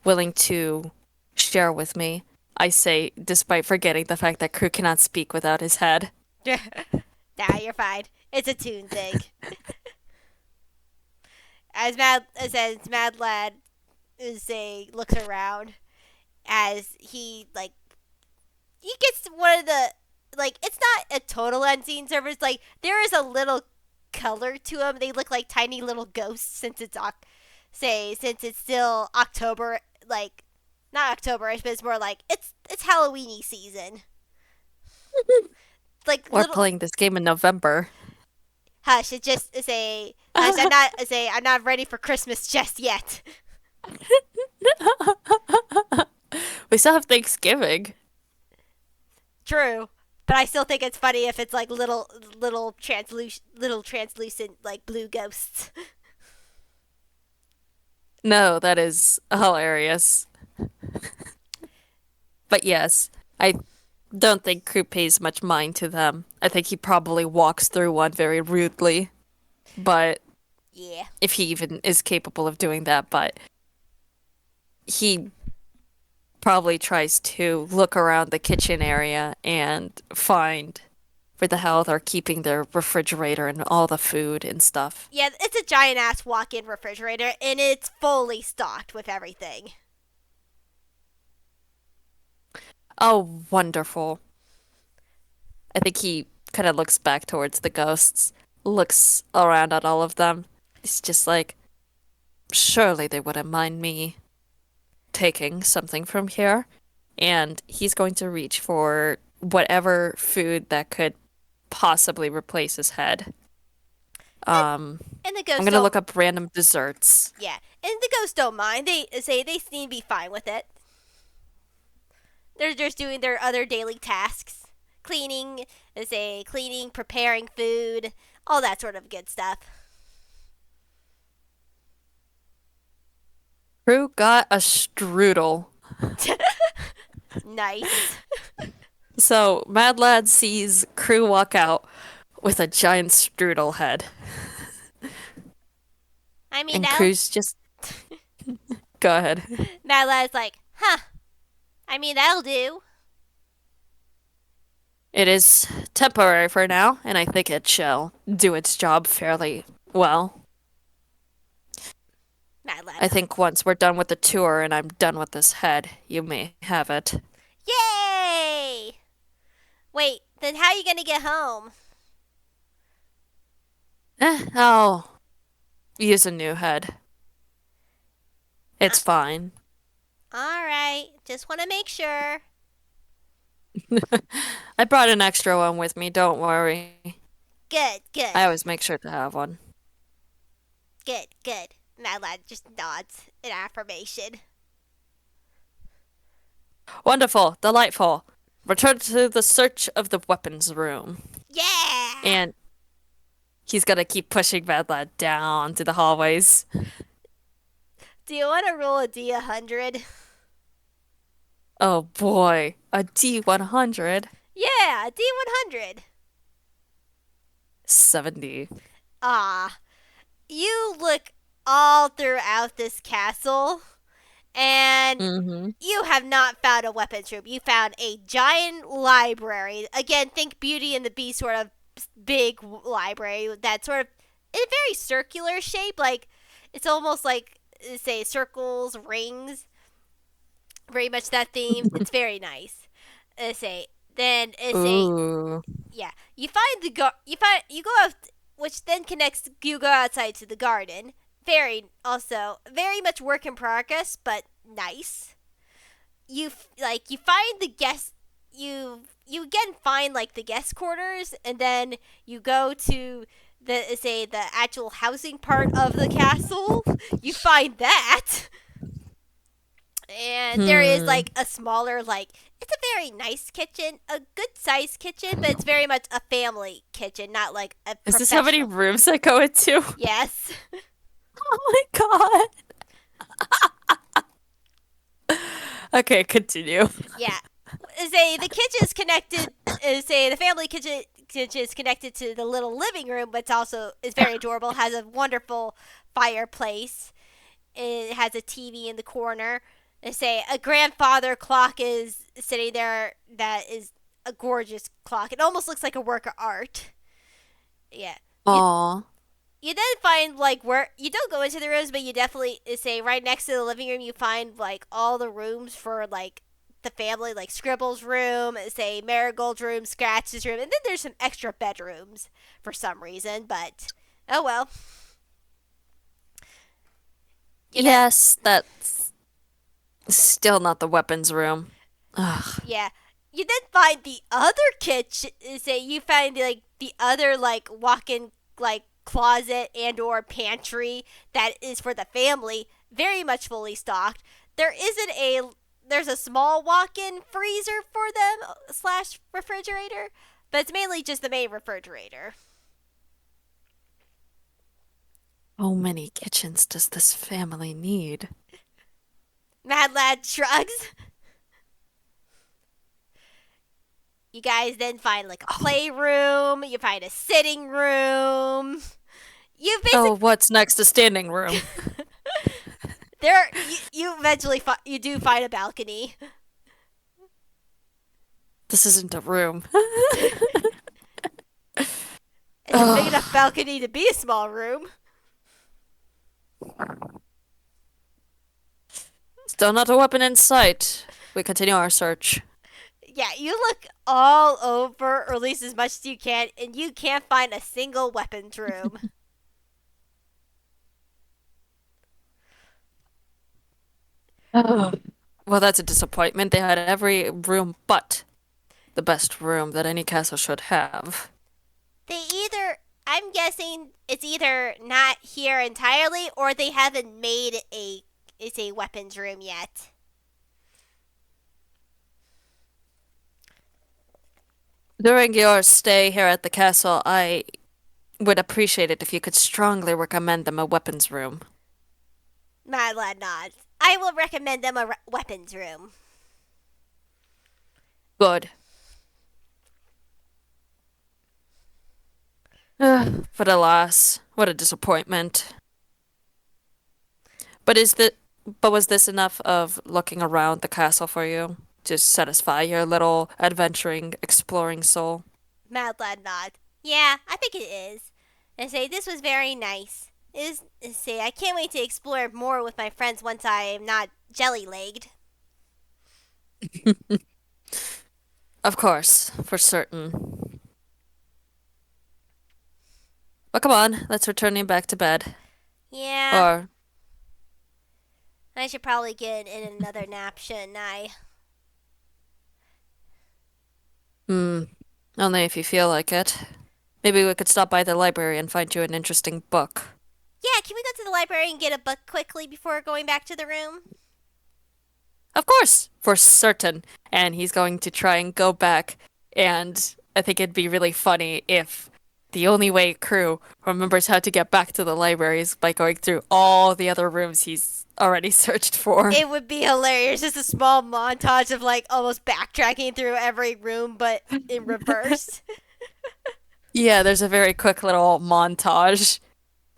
willing to share with me. I say, despite forgetting the fact that Crew cannot speak without his head. Nah, you're fine. It's a tune thing. As Mad Lad say looks around as he gets one of the it's not a total unseen surface. Like there is a little color to them. They look like tiny little ghosts since it's still October. Like not October, but it's more like it's Halloweeny season. Like We're little playing this game in November. hush. It just say hush. I'm not ready for Christmas just yet. We still have Thanksgiving. True. But I still think it's funny if it's like little translucent like blue ghosts. No, that is hilarious. But yes, I don't think Crue pays much mind to them. I think he probably walks through one very rudely, but Yeah. if he even is capable of doing that, but he probably tries to look around the kitchen area and find where the hell they're keeping their refrigerator and all the food and stuff. Yeah, it's a giant ass walk-in refrigerator and it's fully stocked with everything. Oh, wonderful. I think he kind of looks back towards the ghosts, looks around at all of them. It's just like, surely they wouldn't mind me taking something from here. And he's going to reach for whatever food that could possibly replace his head. And, Um, and the I'm ghosts gonna don't look up random desserts. yeah, and the ghosts don't mind. They say they seem to be fine with it. They're just doing their other daily tasks. Cleaning, cleaning, preparing food, all that sort of good stuff. Crew got a strudel. Nice. So Mad Lad sees Crew walk out with a giant strudel head. I mean, And that'll, Crew's just go ahead. Mad Lad's like, huh. I mean, that'll do. It is temporary for now, and I think it shall do its job fairly well. Mad Lad I nods. think once we're done with the tour and I'm done with this head, you may have it. Yay! Wait, then how are you gonna get home? I'll use a new head. Uh, It's fine. Alright, just want to make sure. I brought an extra one with me, don't worry. Good, I good, always make sure to have one. good, good. Mad Lad just nods in affirmation. Wonderful, delightful. Return to the search of the weapons room. Yeah! And he's gonna keep pushing Mad Lad down to the hallways. Do you want to roll a D100? Oh boy, a D100. Yeah, a D100. 70. Ah, you look all throughout this castle, and Mm-hmm. you have not found a weapons room. You found a giant library. Again, think Beauty and the Beast sort of big library that sort of in a very circular shape. Like it's almost like say circles, rings. Very much that theme. It's very nice. Say then say Ooh. yeah. You go out, which then connects. You go outside to the garden. Very much work in progress, but nice. You find the guest you again find like the guest quarters, and then you go to the actual housing part of the castle. You find that, and there is Hmm. like a smaller it's a very nice kitchen, a good sized kitchen, but it's very much a family kitchen, not like a Is this how many professional. rooms I go into? Yes. Oh my god. Okay, continue. Yeah. Say the kitchen is connected. Say the family kitchen is connected to the little living room, but it's also is very adorable. Has a wonderful fireplace. It has a TV in the corner. They say a grandfather clock is sitting there. That is a gorgeous clock. It almost looks like a work of art. Yeah. You Aw. You then find like where you don't go into the rooms, but you definitely say right next to the living room you find like all the rooms for like the family, like Scribbles' room, say Marigold's room, Scratch's room, and then there's some extra bedrooms for some reason. But oh well. You then Yes, that's still not the weapons room. Ugh. yeah. You then find the other kitchen. Say you find like the other like walk-in like closet and or pantry that is for the family, very much fully stocked. There isn't a there's a small walk-in freezer for them slash refrigerator, but it's mainly just the main refrigerator. How many kitchens does this family need? Mad Lad shrugs. You guys then find like a Oh, playroom. You find a sitting room. You oh, basically what's next to standing room? you eventually you do find a balcony. This isn't a room. It's a big enough Ugh. balcony to be a small room. Still not a weapon in sight. We continue our search. Yeah, you look all over, or at least as much as you can, and you can't find a single weapons room. Ugh. Well, that's a disappointment. They had every room but the best room that any castle should have. I'm guessing it's either not here entirely, or they haven't made it's a weapons room yet. During your stay here at the castle, I would appreciate it if you could strongly recommend them a weapons room. Mad Lad nods. I will recommend them a weapons room. Good. But alas, what a disappointment. But is the but was this enough of looking around the castle for you to satisfy your little adventuring, exploring soul? Mad Lad nods. Yeah, I think it is. And say this was very nice. Say I can't wait to explore more with my friends once I am not jelly legged. Of course, for certain. Well, come on, let's return you back to bed. Yeah, Or, I should probably get in another nap, shouldn't I? hmm, only if you feel like it. Maybe we could stop by the library and find you an interesting book. Yeah, can we go to the library and get a book quickly before going back to the room? Of course, for certain. And he's going to try and go back. And I think it'd be really funny if the only way Crue remembers how to get back to the library is by going through all the other rooms he's already searched for. It would be hilarious. Just a small montage of like almost backtracking through every room, but in reverse. Yeah, there's a very quick little montage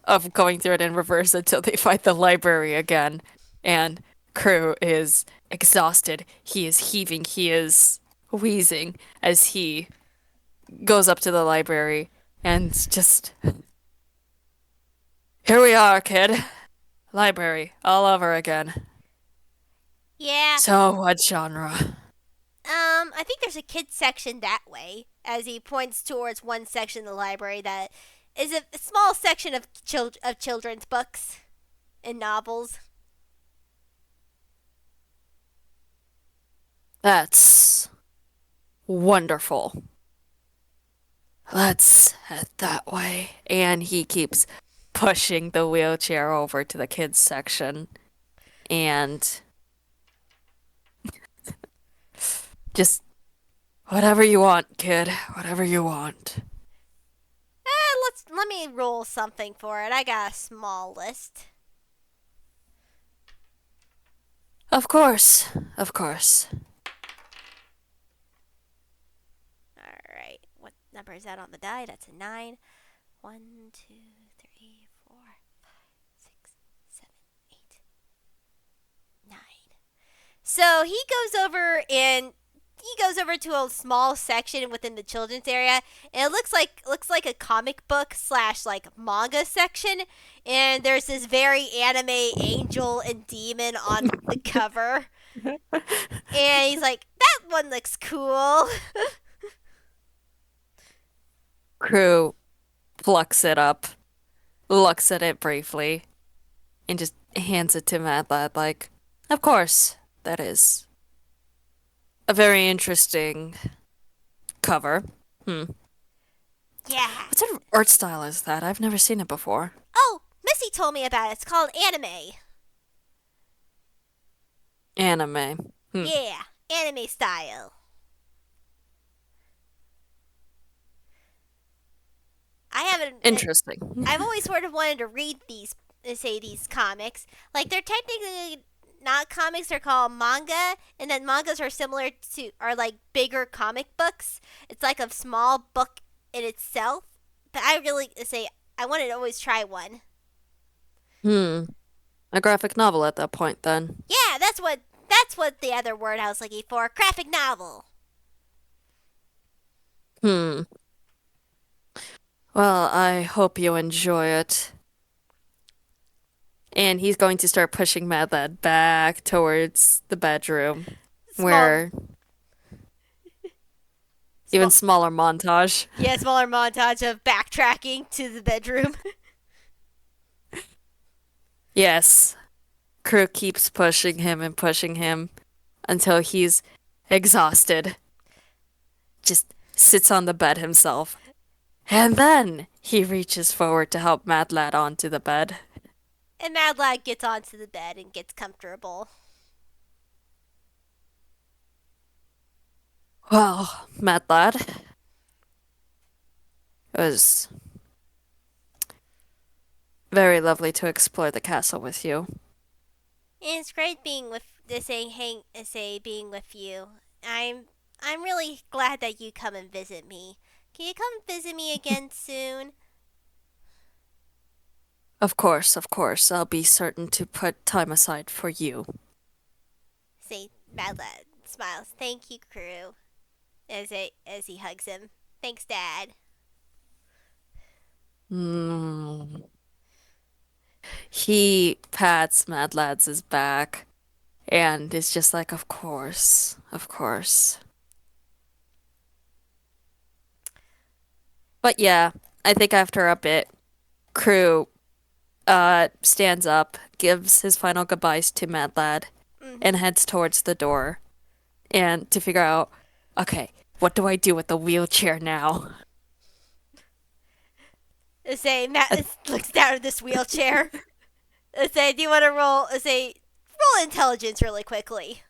of going through it in reverse until they find the library again. And Crue is exhausted. He is heaving. He is wheezing as he goes up to the library and just, here we are, kid. Library, all over again. Yeah. So, what genre? I think there's a kids section that way, as he points towards one section of the library that is a small section of children's books and novels. That's wonderful. Let's head that way. And he keeps pushing the wheelchair over to the kids section and just whatever you want, kid. Whatever you want. Let me roll something for it. I got a small list. Of course. Of course. All right. What number is that on the die? That's a 9. 1, 2, 3, 4, 5, 6, 7, 8, 9. So he goes over and he goes over to a small section within the children's area, and it looks like a comic book slash like manga section, and there's this very anime angel and demon on the cover, and he's like, that one looks cool. Crew plucks it up, looks at it briefly, and just hands it to Mad Lad like, of course, that is a very interesting cover. Hmm. Yeah. What sort of art style is that? I've never seen it before. Oh, Missy told me about it. It's called anime. Anime. Hmm. Yeah, anime style. I haven't. Interesting. I've always sort of wanted to read these comics. Like they're technically not comics; they're called manga, and then mangas are like bigger comic books. It's like a small book in itself. But I really say I wanted to always try one. Hmm. A graphic novel at that point, then. Yeah, that's what the other word I was looking for. Graphic novel. Hmm. Well, I hope you enjoy it. And he's going to start pushing Mad Lad back towards the bedroom, Small, where even small. smaller montage. Yeah, smaller montage of backtracking to the bedroom. Yes, Crue keeps pushing him until he's exhausted. Just sits on the bed himself. And then he reaches forward to help Mad Lad onto the bed. And Mad Lad gets onto the bed and gets comfortable. Well, Mad Lad, it was very lovely to explore the castle with you. And it's great being with being with you. I'm really glad that you come and visit me. Can you come visit me again soon? Of course, I'll be certain to put time aside for you. Say Mad Lad smiles. Thank you, Crew. As he hugs him. Thanks, Dad. Mm. He pats Mad Lad's back and is just like, of course, of course. But yeah, I think after a bit, Crew stands up, gives his final goodbyes to Mad Lad, and Mm-hmm. heads towards the door. And to figure out, okay, what do I do with the wheelchair now? Say Matt Uh, looks down at this wheelchair. Say, do you want to roll? Say, roll intelligence really quickly.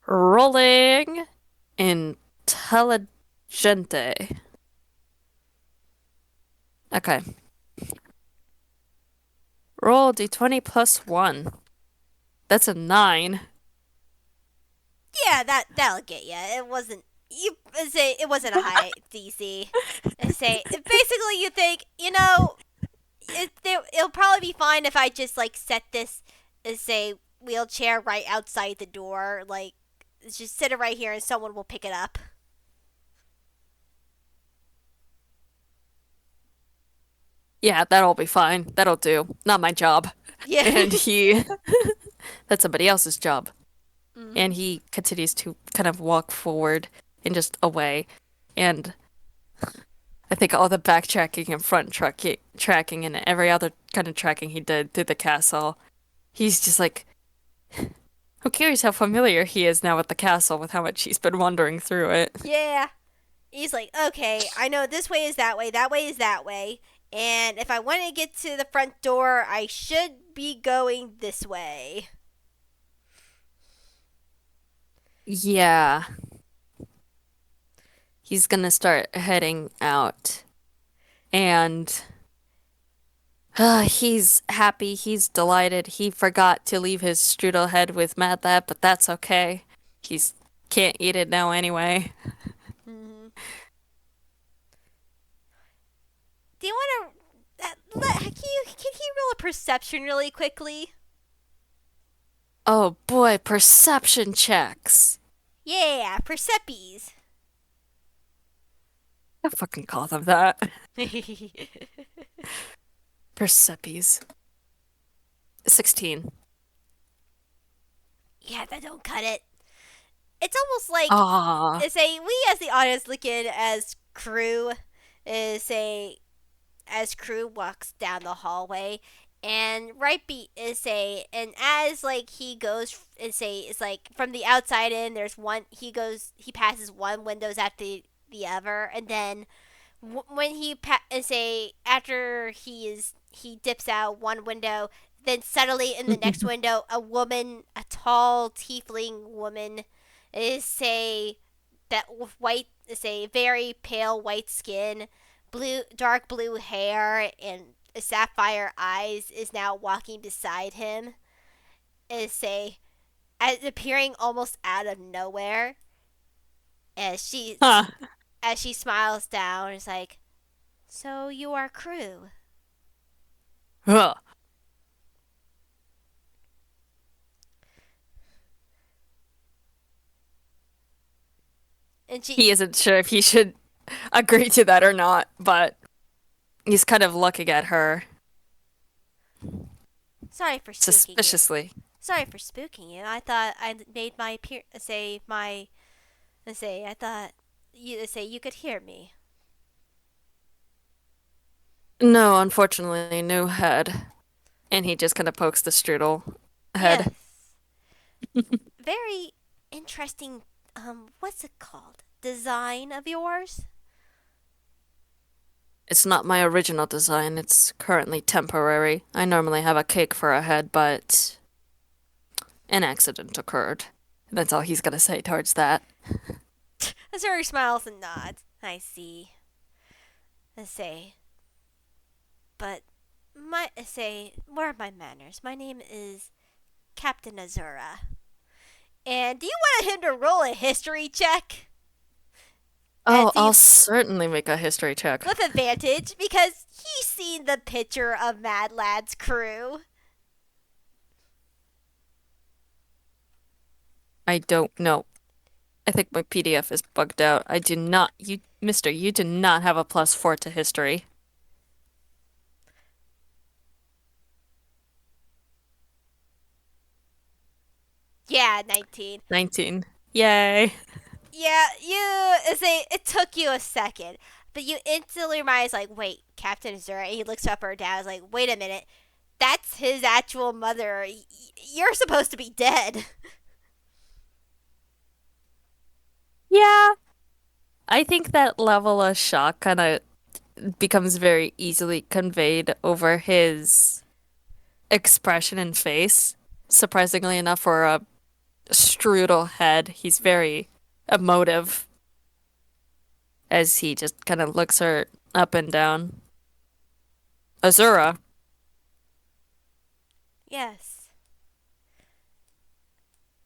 Rolling intelligente. Okay. Roll d20 plus 1. That's a 9. Yeah, that'll get you. It wasn't you say it wasn't a high DC. Say basically you think it'll probably be fine if I just like set this say wheelchair right outside the door. Like just sit it right here and someone will pick it up. Yeah, that'll be fine. That'll do. Not my job. Yeah. And he, that's somebody else's job. Mm-hmm. And he continues to kind of walk forward and just away. And I think all the backtracking and tracking and every other kind of tracking he did through the castle, he's just like, I'm curious how familiar he is now with the castle, with how much he's been wandering through it. Yeah. He's like, okay, I know this way is that way is that way. And if I want to get to the front door, I should be going this way. Yeah, he's gonna start heading out. And he's happy, he's delighted. He forgot to leave his strudel head with Mad Lad, but that's okay. He's can't eat it now anyway. Mm-hmm. Do you want to? Can he roll a perception really quickly? Oh boy, perception checks. Yeah, Persepi's. I fucking call them that. Persepi's. 16. Yeah, that don't cut it. It's almost like Ah. say we as the audience look in as Crue say as Crue walks down the hallway, and right beat is say, and as like he goes and say it's like from the outside in, there's one he passes one windows at the other, and then when say after he dips out one window, then suddenly in the next window a woman, a tall tiefling woman, is say that with white, say very pale white skin, dark blue hair, and sapphire eyes, is now walking beside him. Is say appearing almost out of nowhere as Huh. she smiles down. Is like, so you are Crue. Huh. And she, He isn't sure if he should agree to that or not, but he's kind of looking at her sorry for spooking you. suspiciously. Sorry for spooking you. I thought I made my I thought you say you could hear me. No, unfortunately, no head. And he just kind of pokes the strudel head. Yes. Very interesting, what's it called? Design of yours? It's not my original design, it's currently temporary. I normally have a cake for a head, but an accident occurred. That's all he's gonna say towards that. Azuri smiles and nods. I see. I say, but where are my manners? My name is Captain Azura. And do you want him to roll a history check? As Oh, I'll he's certainly make a history check. with advantage because he's seen the picture of Mad Lad's crew. I don't know. I think my PDF is bugged out. I do not, mister, you do not have a +4 to history. Yeah, 19. 19. Yay. Yeah, you say it took you a second, but you instantly realize like, wait, Captain Azura. And he looks up or down. Is like, wait a minute, that's his actual mother. You're supposed to be dead. Yeah. I think that level of shock kind of becomes very easily conveyed over his expression and face. Surprisingly enough, for a strudel head, he's very emotive as he just kind of looks her up and down. Azura. Yes,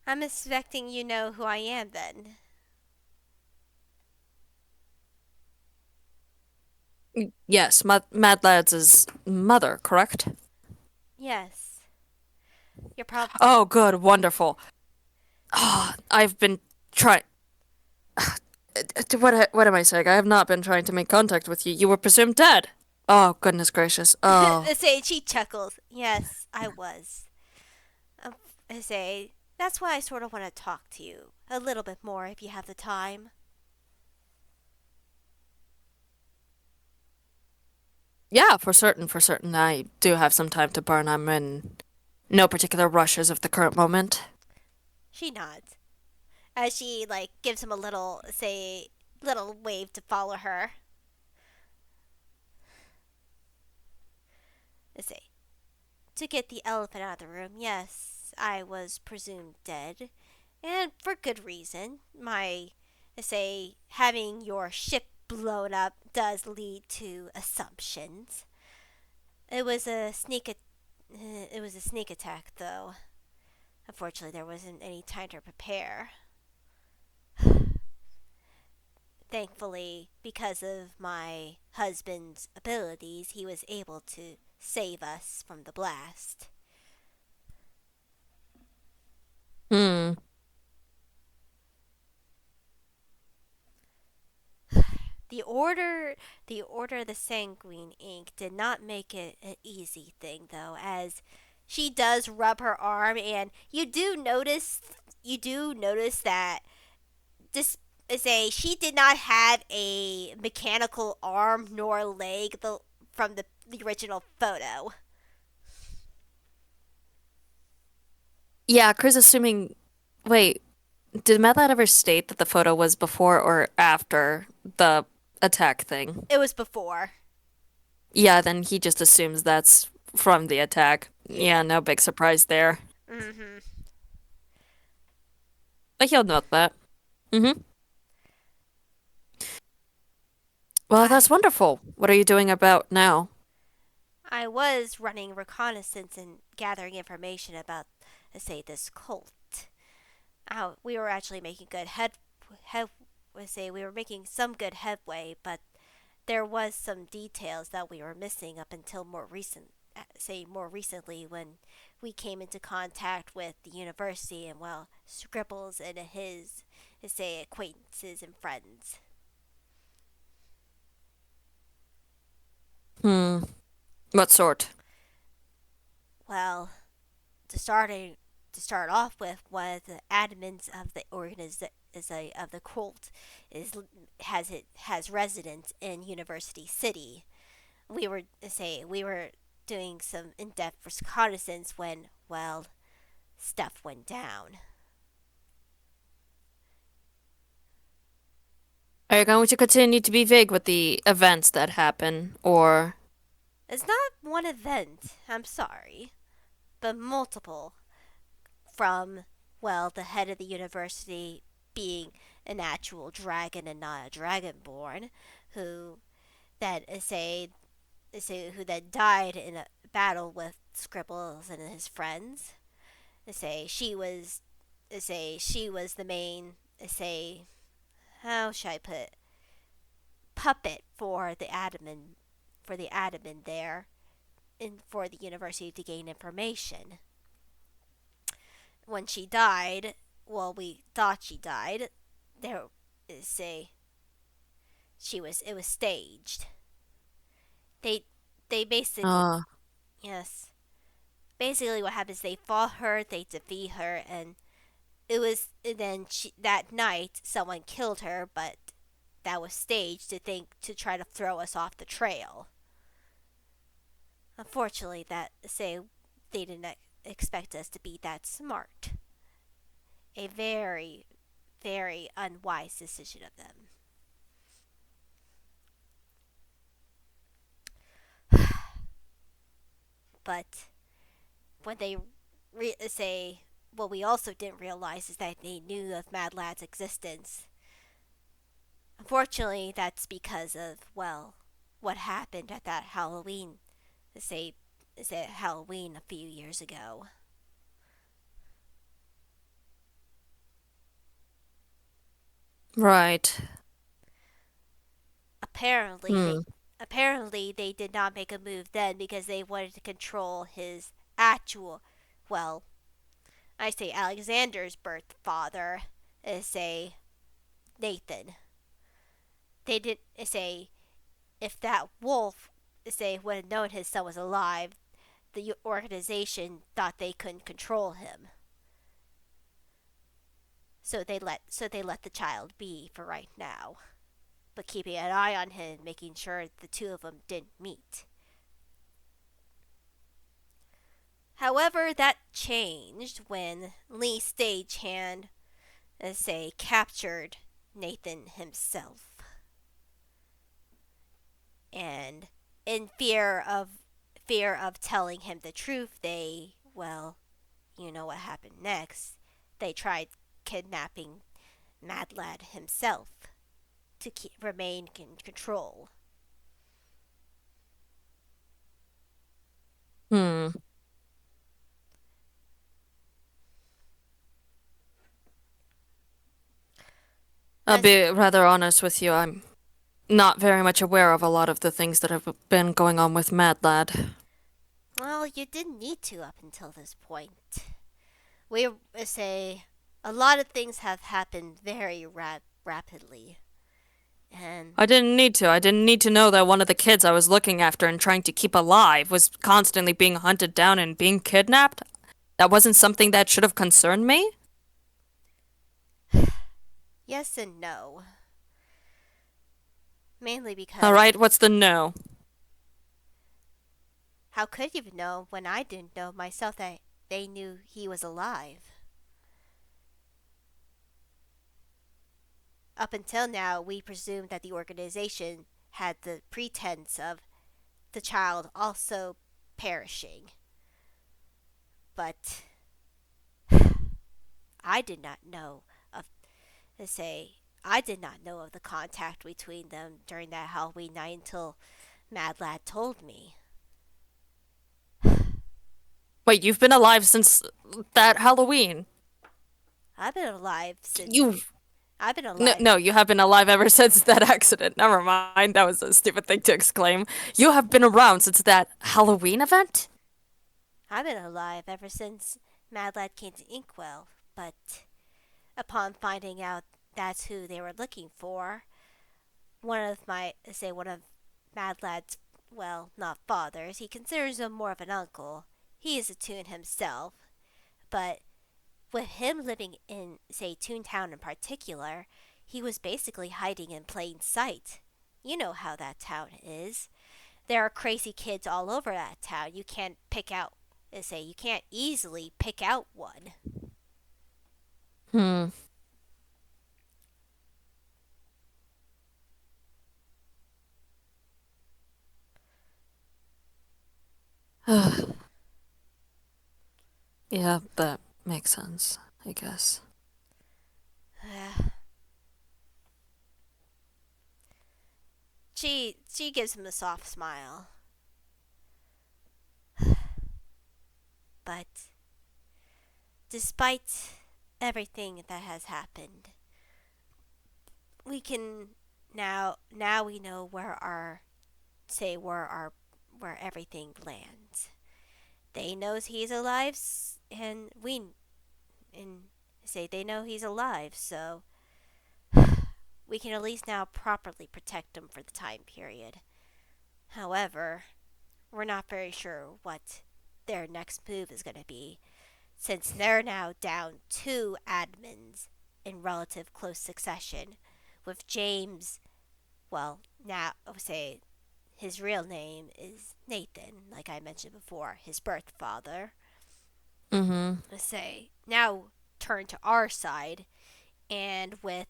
I'm expecting you know who I am then. Yes, Mad Lad's mother, correct? Yes, you're prob. Oh, good, wonderful. Oh, I've been trying. What am I saying? I have not been trying to make contact with you. You were presumed dead. Oh, goodness gracious. Oh. Say she chuckles. Yes, I was. Um, say that's why I sort of want to talk to you a little bit more if you have the time. Yeah, for certain, for certain. I do have some time to burn. I'm in no particular rushes of the current moment. She nods as she like gives him a little little wave to follow her. Say to get the elephant out of the room. Yes, I was presumed dead, and for good reason. My say having your ship blown up does lead to assumptions. It was a it was a sneak attack, though. Unfortunately, there wasn't any time to prepare. Thankfully, because of my husband's abilities, he was able to save us from the blast. Hmm. The order, the Order of the Sanguine Ink did not make it an easy thing, though, as she does rub her arm, and you do notice that this is a she did not have a mechanical arm nor leg from the original photo. Yeah, Chris assuming. Wait, did Madeline ever state that the photo was before or after the attack thing? It was before. Yeah, then he just assumes that's from the attack. Yeah. Yeah, no big surprise there. Mhm. But he'll note that. Mm-hmm. Well, I that's wonderful. What are you doing about now? I was running reconnaissance and gathering information about, let's say, this cult. We were actually making head let's say we were making some good headway, but there was some details that we were missing up until more recently when we came into contact with the university and well Scribbles and his say acquaintances and friends. Hmm. What sort? Well, to start off with, one of the admins of the of the cult is has residence in University City. We were doing some in-depth reconnaissance when well stuff went down. Are you going to continue to be vague with the events that happen, or... It's not one event, I'm sorry, but multiple from well the head of the university being an actual dragon and not a dragonborn who that is a who that died in a battle with Scribbles and his friends. Say she was the main say how should I put it, puppet for the admin there in for the university to gain information. When she died, well we thought she died. There say it was staged. They they basically Uh, yes. Basically what happens they fought her, they defeat her and it was that night someone killed her, but that was staged to try to throw us off the trail. Unfortunately, that say they didn't expect us to be that smart. A very, very unwise decision of them. But when they say what we also didn't realize is that they knew of Mad Lad's existence. Unfortunately, that's because of well what happened at that Halloween say say Halloween a few years ago. right. Apparently they Hmm. apparently they did not make a move then because they wanted to control his actual well I say Alexander's birth father say Nathan. They did say if that wolf say would have known his son was alive, the organization thought they couldn't control him. So they let the child be for right now, but keeping an eye on him, making sure the two of them didn't meet. However, that changed when Lee Stagehand, say, captured Nathan himself, and in fear of telling him the truth, they well, you know what happened next. They tried kidnapping Mad Lad himself to remain in control. Hmm. I'll As be rather honest with you. I'm not very much aware of a lot of the things that have been going on with Mad Lad. well, you didn't need to up until this point. We say a lot of things have happened very rapidly. And I didn't need to. I didn't need to know that one of the kids I was looking after and trying to keep alive was constantly being hunted down and being kidnapped. That wasn't something that should have concerned me? yes and no. Mainly because Alright, what's the no? how could you know when I didn't know myself that they knew he was alive? Up until now, we presumed that the organization had the pretense of the child also perishing. But I did not know of, say, I did not know of the contact between them during that Halloween night until Mad Lad told me. Wait, you've been alive since that Halloween. I've been alive since. You I've been No, alive. no, you have been alive ever since that accident. Never mind, that was a stupid thing to exclaim. You have been around since that Halloween event? I've been alive ever since Mad Lad came to Inkwell. But upon finding out that's who they were looking for, one of Mad Lad's, well, not fathers, he considers him more of an uncle. He is a Toon himself, but with him living in, say, Toontown in particular, he was basically hiding in plain sight. You know how that town is. There are crazy kids all over that town. You can't pick out, say, you can't easily pick out one. Hmm. Yeah, that makes sense, I guess. She gives him a soft smile, but despite everything that has happened, we can now we know where everything lands. They knows he's alive, and they know he's alive, so we can at least now properly protect him for the time period. However, we're not very sure what their next move is going to be, since they're now down two admins in relative close succession, with James, well, now say his real name is Nathan, like I mentioned before, his birth father. Mm-hmm. Say now turn to our side, and with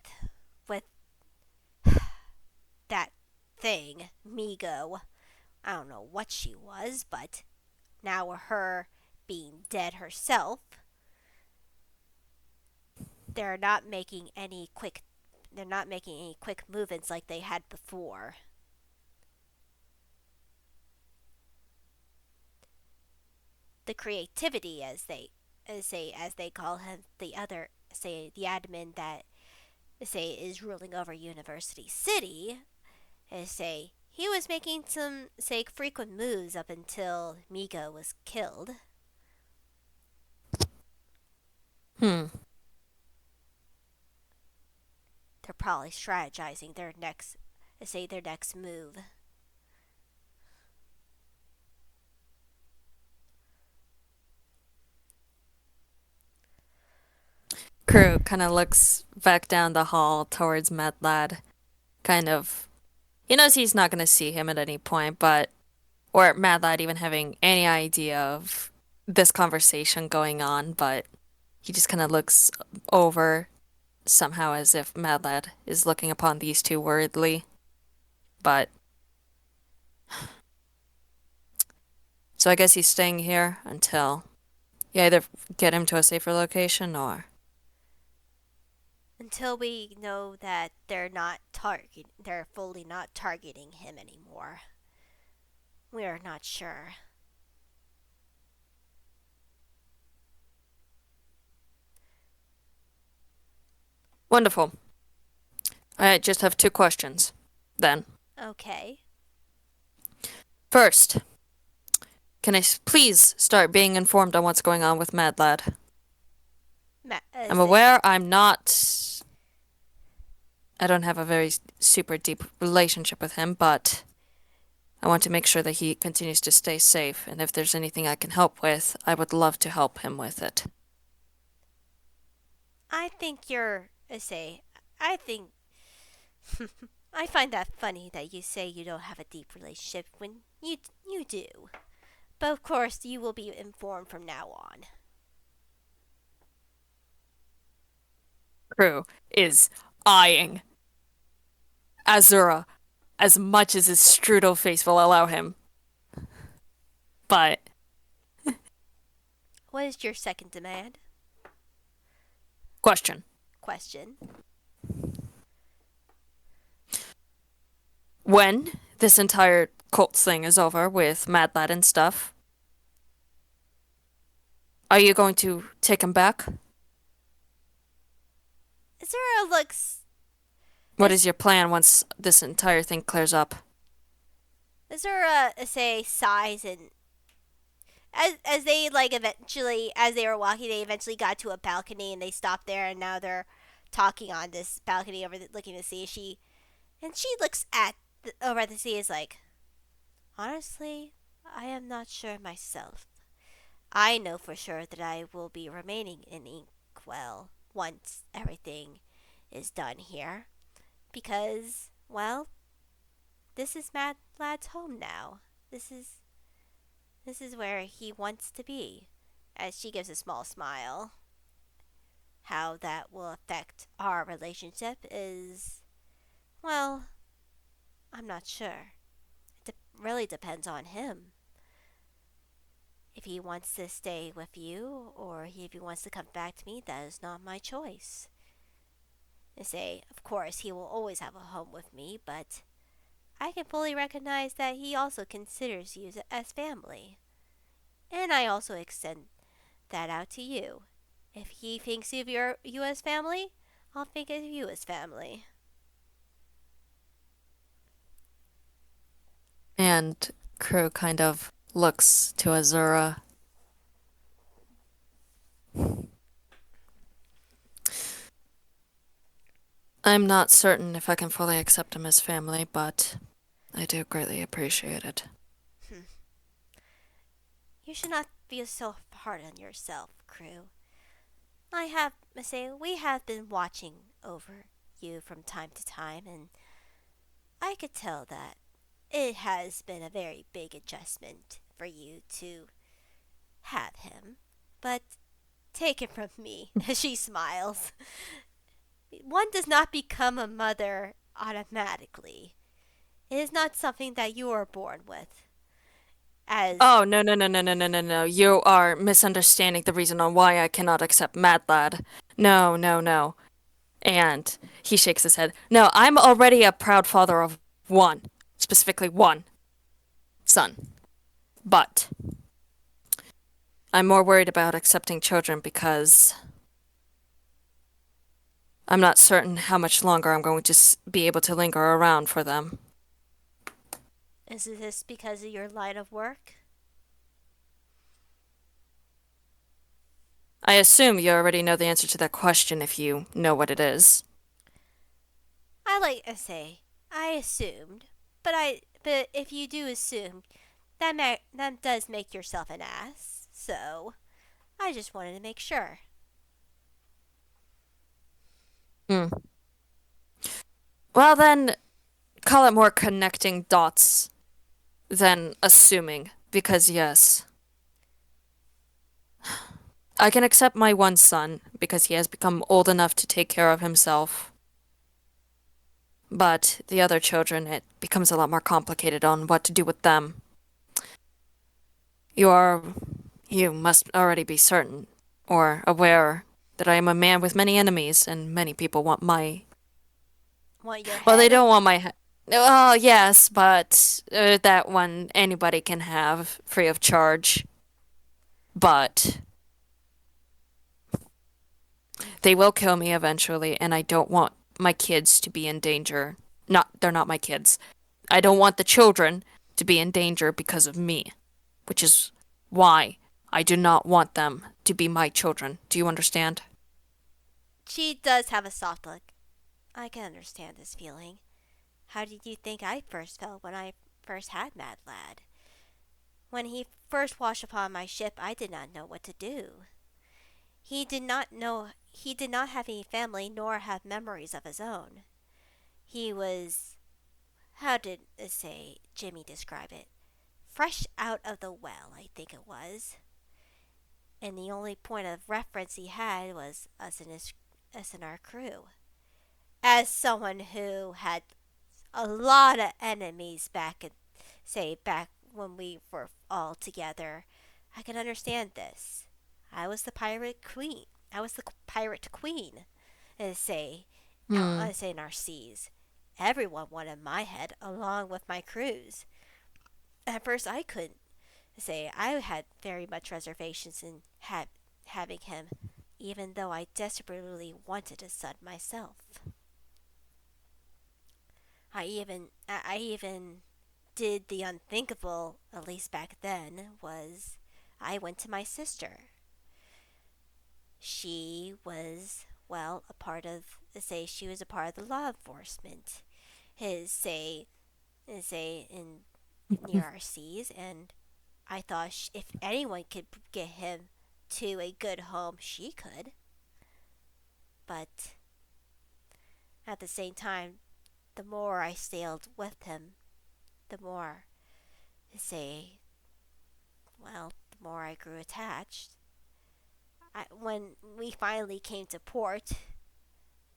that thing, Migo, I don't know what she was, but now her being dead herself, they're not making any quick they're not making any quick movements like they had before. The creativity, as they call him, the other, say, the admin that, say, is ruling over University City, say, he was making some, say, frequent moves up until Migo was killed. Hmm. They're probably strategizing their next move. Crue kind of looks back down the hall towards Mad Lad. Kind of. He knows he's not going to see him at any point, but. Or Mad Lad even having any idea of this conversation going on, but he just kind of looks over somehow as if Mad Lad is looking upon these two worriedly. But so I guess he's staying here until you either get him to a safer location or. Until we know that they're fully not targeting him anymore. We are not sure. Wonderful. I just have two questions. Then, Okay. first, can I please start being informed on what's going on with Mad Lad? I'm Say, aware I'm not I don't have a very super deep relationship with him, but I want to make sure that he continues to stay safe, and if there's anything I can help with, I would love to help him with it. I think you're a say. I think I find that funny that you say you don't have a deep relationship when you do. But of course, you will be informed from now on. Crue is eyeing Azura as much as his strudel face will allow him. But, What is your second demand? question. Question. When this entire cult thing is over with Mad Lad and stuff, are you going to take him back? Zura looks. What is your plan once this entire thing clears up? Zura say sighs and as they like eventually as they were walking they eventually got to a balcony and they stopped there and now they're talking on this balcony looking to sea. She looks at over at the sea is like, honestly, I am not sure myself. I know for sure that I will be remaining in Inkwell once everything is done here because, well, this is Mad Lad's home now. This is this is where he wants to be. As she gives a small smile. How that will affect our relationship is, well, I'm not sure. It really depends on him. If he wants to stay with you or if he wants to come back to me, that is not my choice. They say, of course, he will always have a home with me, but I can fully recognize that he also considers you as family. And I also extend that out to you. If he thinks of you as family, I'll think of you as family. And Crue kind of looks to Azura. I'm not certain if I can fully accept him as family, but I do greatly appreciate it. Hmm. You should not be so hard on yourself, Crue. We have been watching over you from time to time, and I could tell that it has been a very big adjustment for you to have him. But take it from me, she smiles. One does not become a mother automatically. It is not something that you are born with. As Oh, no, no, no, no, no, no, no, no. You are misunderstanding the reason on why I cannot accept Mad Lad. No, no, no. And he shakes his head. No, I'm already a proud father of one, specifically one son. But I'm more worried about accepting children because I'm not certain how much longer I'm going to be able to linger around for them. is this because of your line of work? I assume you already know the answer to that question if you know what it is. I like to say I assumed, but if you do assume, that does make yourself an ass. So I just wanted to make sure. Hmm. Well, then, call it more connecting dots than assuming, because yes, I can accept my one son because he has become old enough to take care of himself. But the other children, it becomes a lot more complicated on what to do with them. You are, you must already be certain or aware that I am a man with many enemies, and many people want my. Want your Well, they head? don't want my. Well, yes, but that one anybody can have free of charge. But they will kill me eventually, and I don't want my kids to be in danger. They're not my kids. I don't want the children to be in danger because of me, which is why I do not want them to be my children. Do you understand? She does have a soft look. I can understand this feeling. How did you think I first felt when I first had Mad Lad? When he first washed upon my ship, I did not know what to do. He did not have any family nor have memories of his own. He was, how did say Jimmy describe it? Fresh out of the well, I think it was. And the only point of reference he had was us and our crew. As someone who had a lot of enemies back when we were all together, I can understand this. I was the pirate queen. I was the pirate queen. Say, Hmm. say in our seas. Everyone wanted my head along with my crews. At first, I couldn't say I had very much reservations in having him, even though I desperately wanted a son myself. I even did the unthinkable, at least back then, was I went to my sister. She was, well, a part of, say, she was a part of the law enforcement. Say, in near our seas, and I thought if anyone could get him to a good home, she could. But at the same time, the more I sailed with him, the more, say, well, the more I grew attached. When we finally came to port,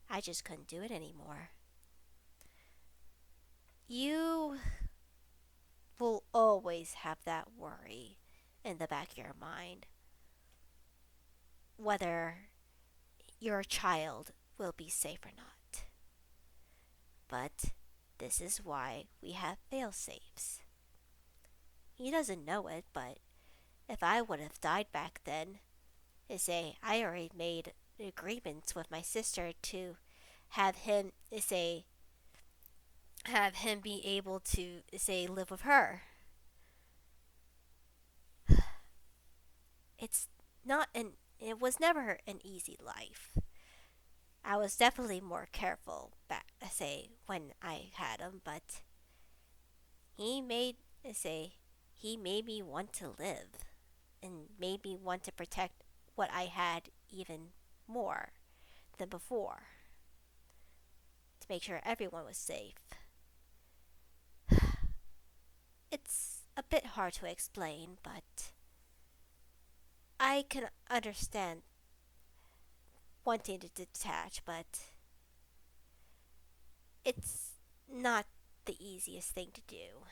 I just couldn't do it anymore. You will always have that worry in the back of your mind whether your child will be safe or not. But this is why we have fail safes. He doesn't know it, but if I would have died back then, say I already made agreements with my sister to have him say have him be able to say live with her. It's not an it was never an easy life. I was definitely more careful back say when I had him, but he made say he made me want to live and made me want to protect what I had even more than before to make sure everyone was safe. It's a bit hard to explain, but I can understand wanting to detach, but it's not the easiest thing to do.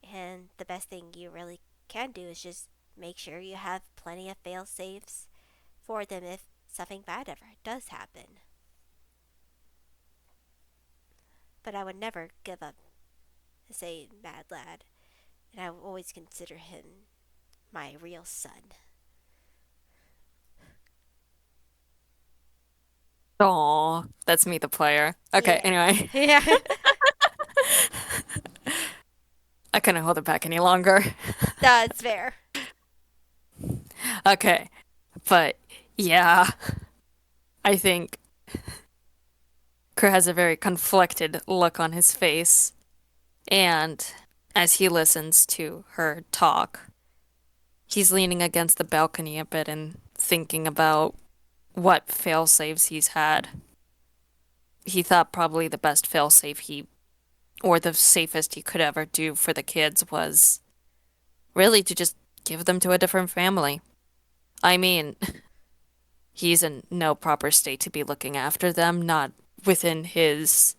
And the best thing you really can do is just make sure you have plenty of fail safes for them if something bad ever does happen. But I would never give up, say, Mad Lad, and I will always consider him my real son. Aw, that's me, the player. Okay, Yeah. anyway, Yeah. I couldn't hold it back any longer. That's fair. Okay, but yeah, I think Crue has a very conflicted look on his face, and as he listens to her talk, he's leaning against the balcony a bit and thinking about what failsafes he's had. He thought probably the best failsafe or the safest he could ever do for the kids was really to just give them to a different family. I mean, he's in no proper state to be looking after them, within his,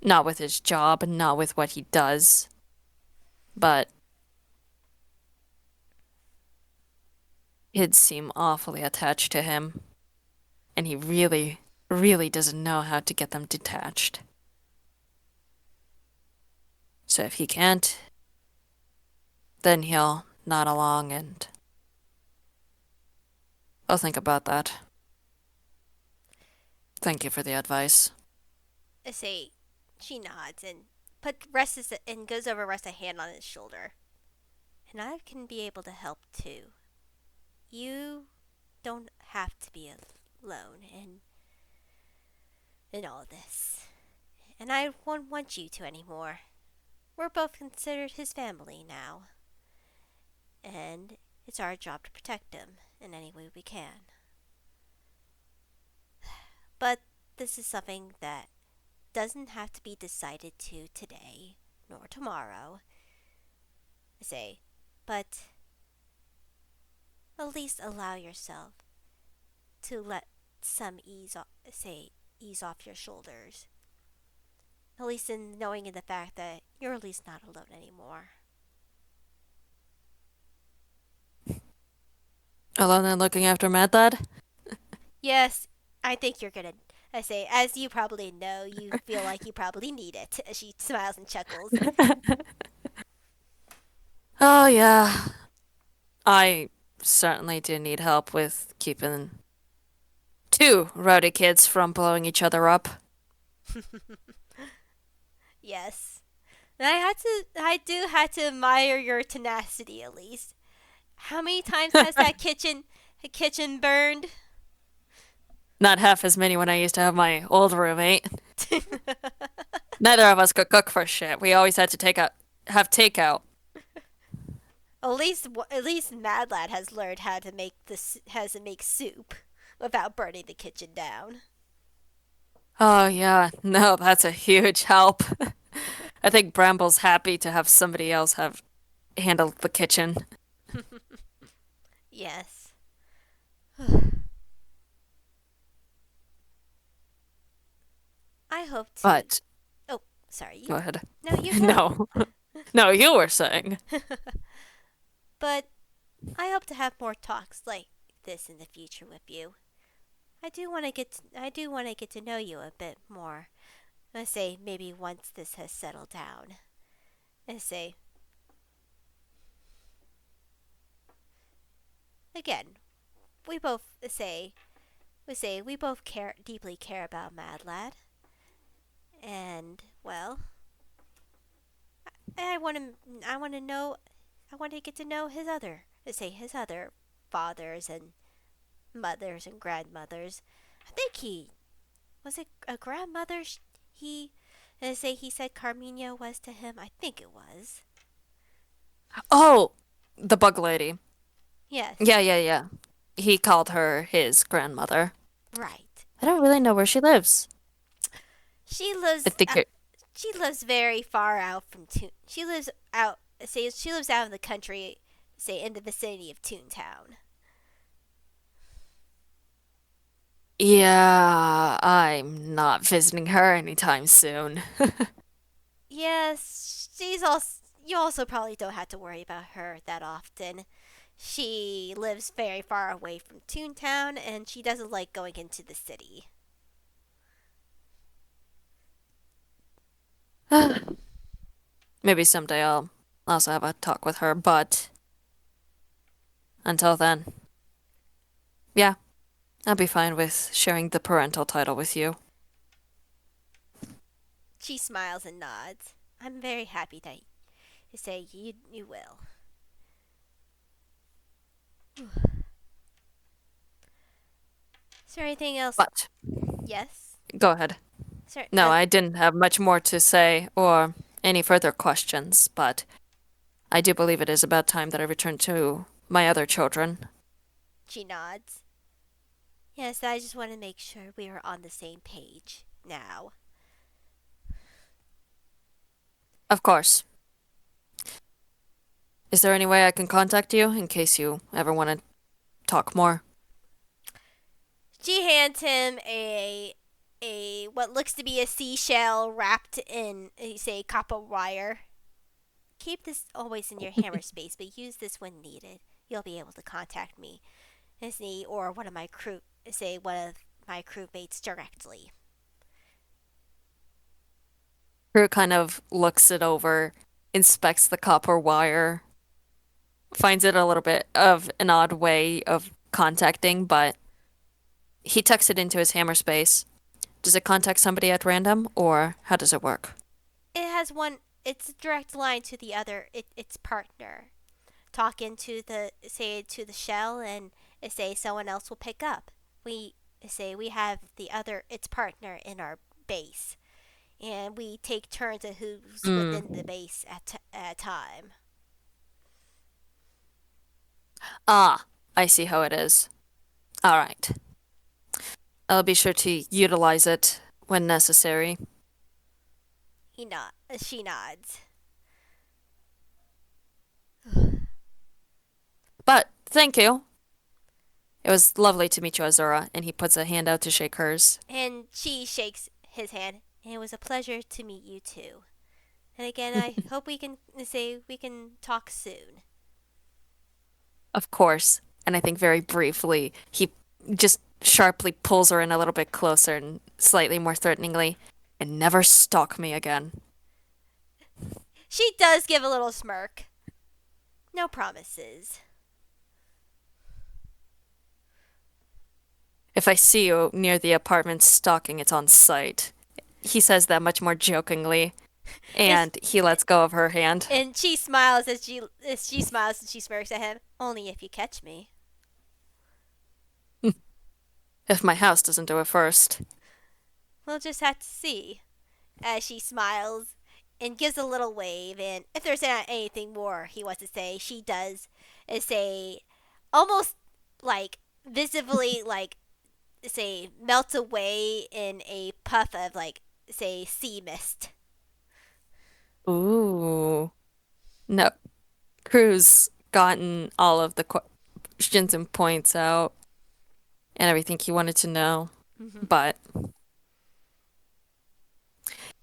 not with his job and not with what he does. But kids seem awfully attached to him, and he really, really doesn't know how to get them detached. So if he can't, then he'll nod along and I'll think about that. Thank you for the advice. I say, she nods and goes over rests a hand on his shoulder. And I can be able to help too. You don't have to be alone, and in all this. And I won't want you to anymore. We're both considered his family now. And it's our job to protect him in any way we can. But this is something that doesn't have to be decided to today nor tomorrow. Say, but at least allow yourself to let some ease off your shoulders. At least in knowing in the fact that you're at least not alone anymore. Alone and looking after Mad Lad? Yes, I think you're gonna. I say, as you probably know, you feel like you probably need it. She smiles and chuckles. Oh, yeah. I certainly do need help with keeping two rowdy kids from blowing each other up. Yes, and I do have to admire your tenacity at least. How many times has that kitchen burned? Not half as many when I used to have my old roommate. Neither of us could cook for shit. We always had to have takeout. At least Mad Lad has learned how to make soup without burning the kitchen down. Oh yeah, no, that's a huge help. I think Bramble's happy to have somebody else have handled the kitchen. Yes. I hope to. But Oh, sorry. go ahead. No, you go. No. No, you were saying. But I hope to have more talks like this in the future with you. I do want to get to know you a bit more. I say maybe once this has settled down. I say again, we both say we both deeply care about Mad Lad, and well, I want to know I want to get to know his other fathers and mothers and grandmothers. I think he was it a grandmother. He he said Carmina was to him. I think it was. Oh, the bug lady. Yes, Yeah, yeah, yeah. He called her his grandmother. right. I don't really know where she lives. She I lives. think it. She lives very far out from Toon. She lives out. Say she lives out in the country. Say in the vicinity of Toontown. Yeah, I'm not visiting her anytime soon. Yes, she's also. You also probably don't have to worry about her that often. She lives very far away from Toontown, and she doesn't like going into the city. Maybe someday I'll also have a talk with her, but until then, yeah, I'll be fine with sharing the parental title with you. She smiles and nods. I'm very happy that you say you will. Is there anything else? But Yes. go ahead. Sir, No, I didn't have much more to say or any further questions, but I do believe it is about time that I return to my other children. she nods. Yes, I just want to make sure we are on the same page now. Of course. Is there any way I can contact you in case you ever want to talk more? She hands him a what looks to be a seashell wrapped in say copper wire. Keep this always in your hammer space, but use this when needed. You'll be able to contact me, or one of my crewmates directly. Crew kind of looks it over, inspects the copper wire, finds it a little bit of an odd way of contacting, but he tucks it into his hammer space. Does it contact somebody at random, or how does it work? It has one. It's a direct line to its partner. Talk into the say to the shell, and say someone else will pick up. say we have the other its partner in our base, and we take turns at who's within the Mm. base at a time. Ah, I see how it is. All right. I'll be sure to utilize it when necessary. She nods. But thank you. It was lovely to meet you, Azura, and he puts a hand out to shake hers. And she shakes his hand. And it was a pleasure to meet you too. And again, I hope we can talk soon. Of course. And I think very briefly, he just sharply pulls her in a little bit closer and slightly more threateningly, and never stalk me again. She does give a little smirk. No promises. If I see you near the apartment stalking, it's on sight. He says that much more jokingly, It's, and he lets go of her hand. and she smiles as she smiles and she smirks at him. Only if you catch me. If my house doesn't do it first. We'll just have to see. As she smiles and gives a little wave, and if there's not anything more he wants to say, she does say almost like visibly say melts away in a puff of say sea mist. Ooh. No, Crue's gotten all of the questions and points out and everything he wanted to know, Mm-hmm. but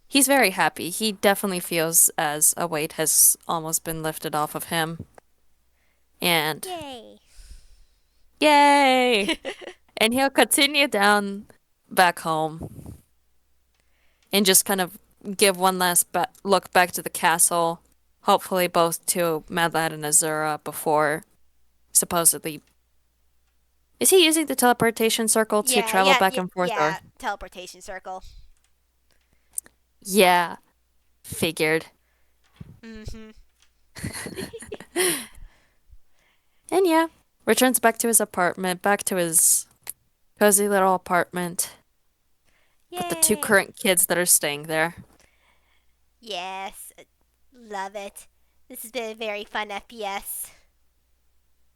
he's very happy. He definitely feels as a weight has almost been lifted off of him. And Yay! yay! And he'll continue down back home and just kind of give one last look back to the castle, hopefully both to Madlad and Azura before supposedly. Is he using the teleportation circle to Yeah, travel yeah, back yeah, and forth or? yeah. Teleportation circle. Yeah, figured. Mm-hmm. And yeah, returns back to his apartment, back to his cozy little apartment with the two Yay! current kids that are staying there. Yes, love it. This has been a very fun FPS.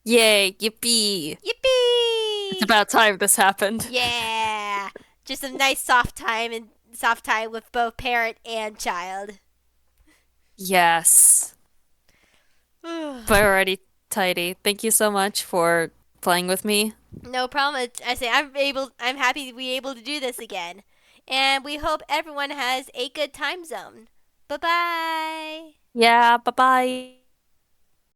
Yay, yippee! It's Yippee! about time this happened. Yeah, just a nice soft time with both parent and child. Yes. But already tidy. Thank you so much for playing with me. No problem. I say I'm happy to be able to do this again, and we hope everyone has a good time zone. Bye bye. Yeah, bye bye.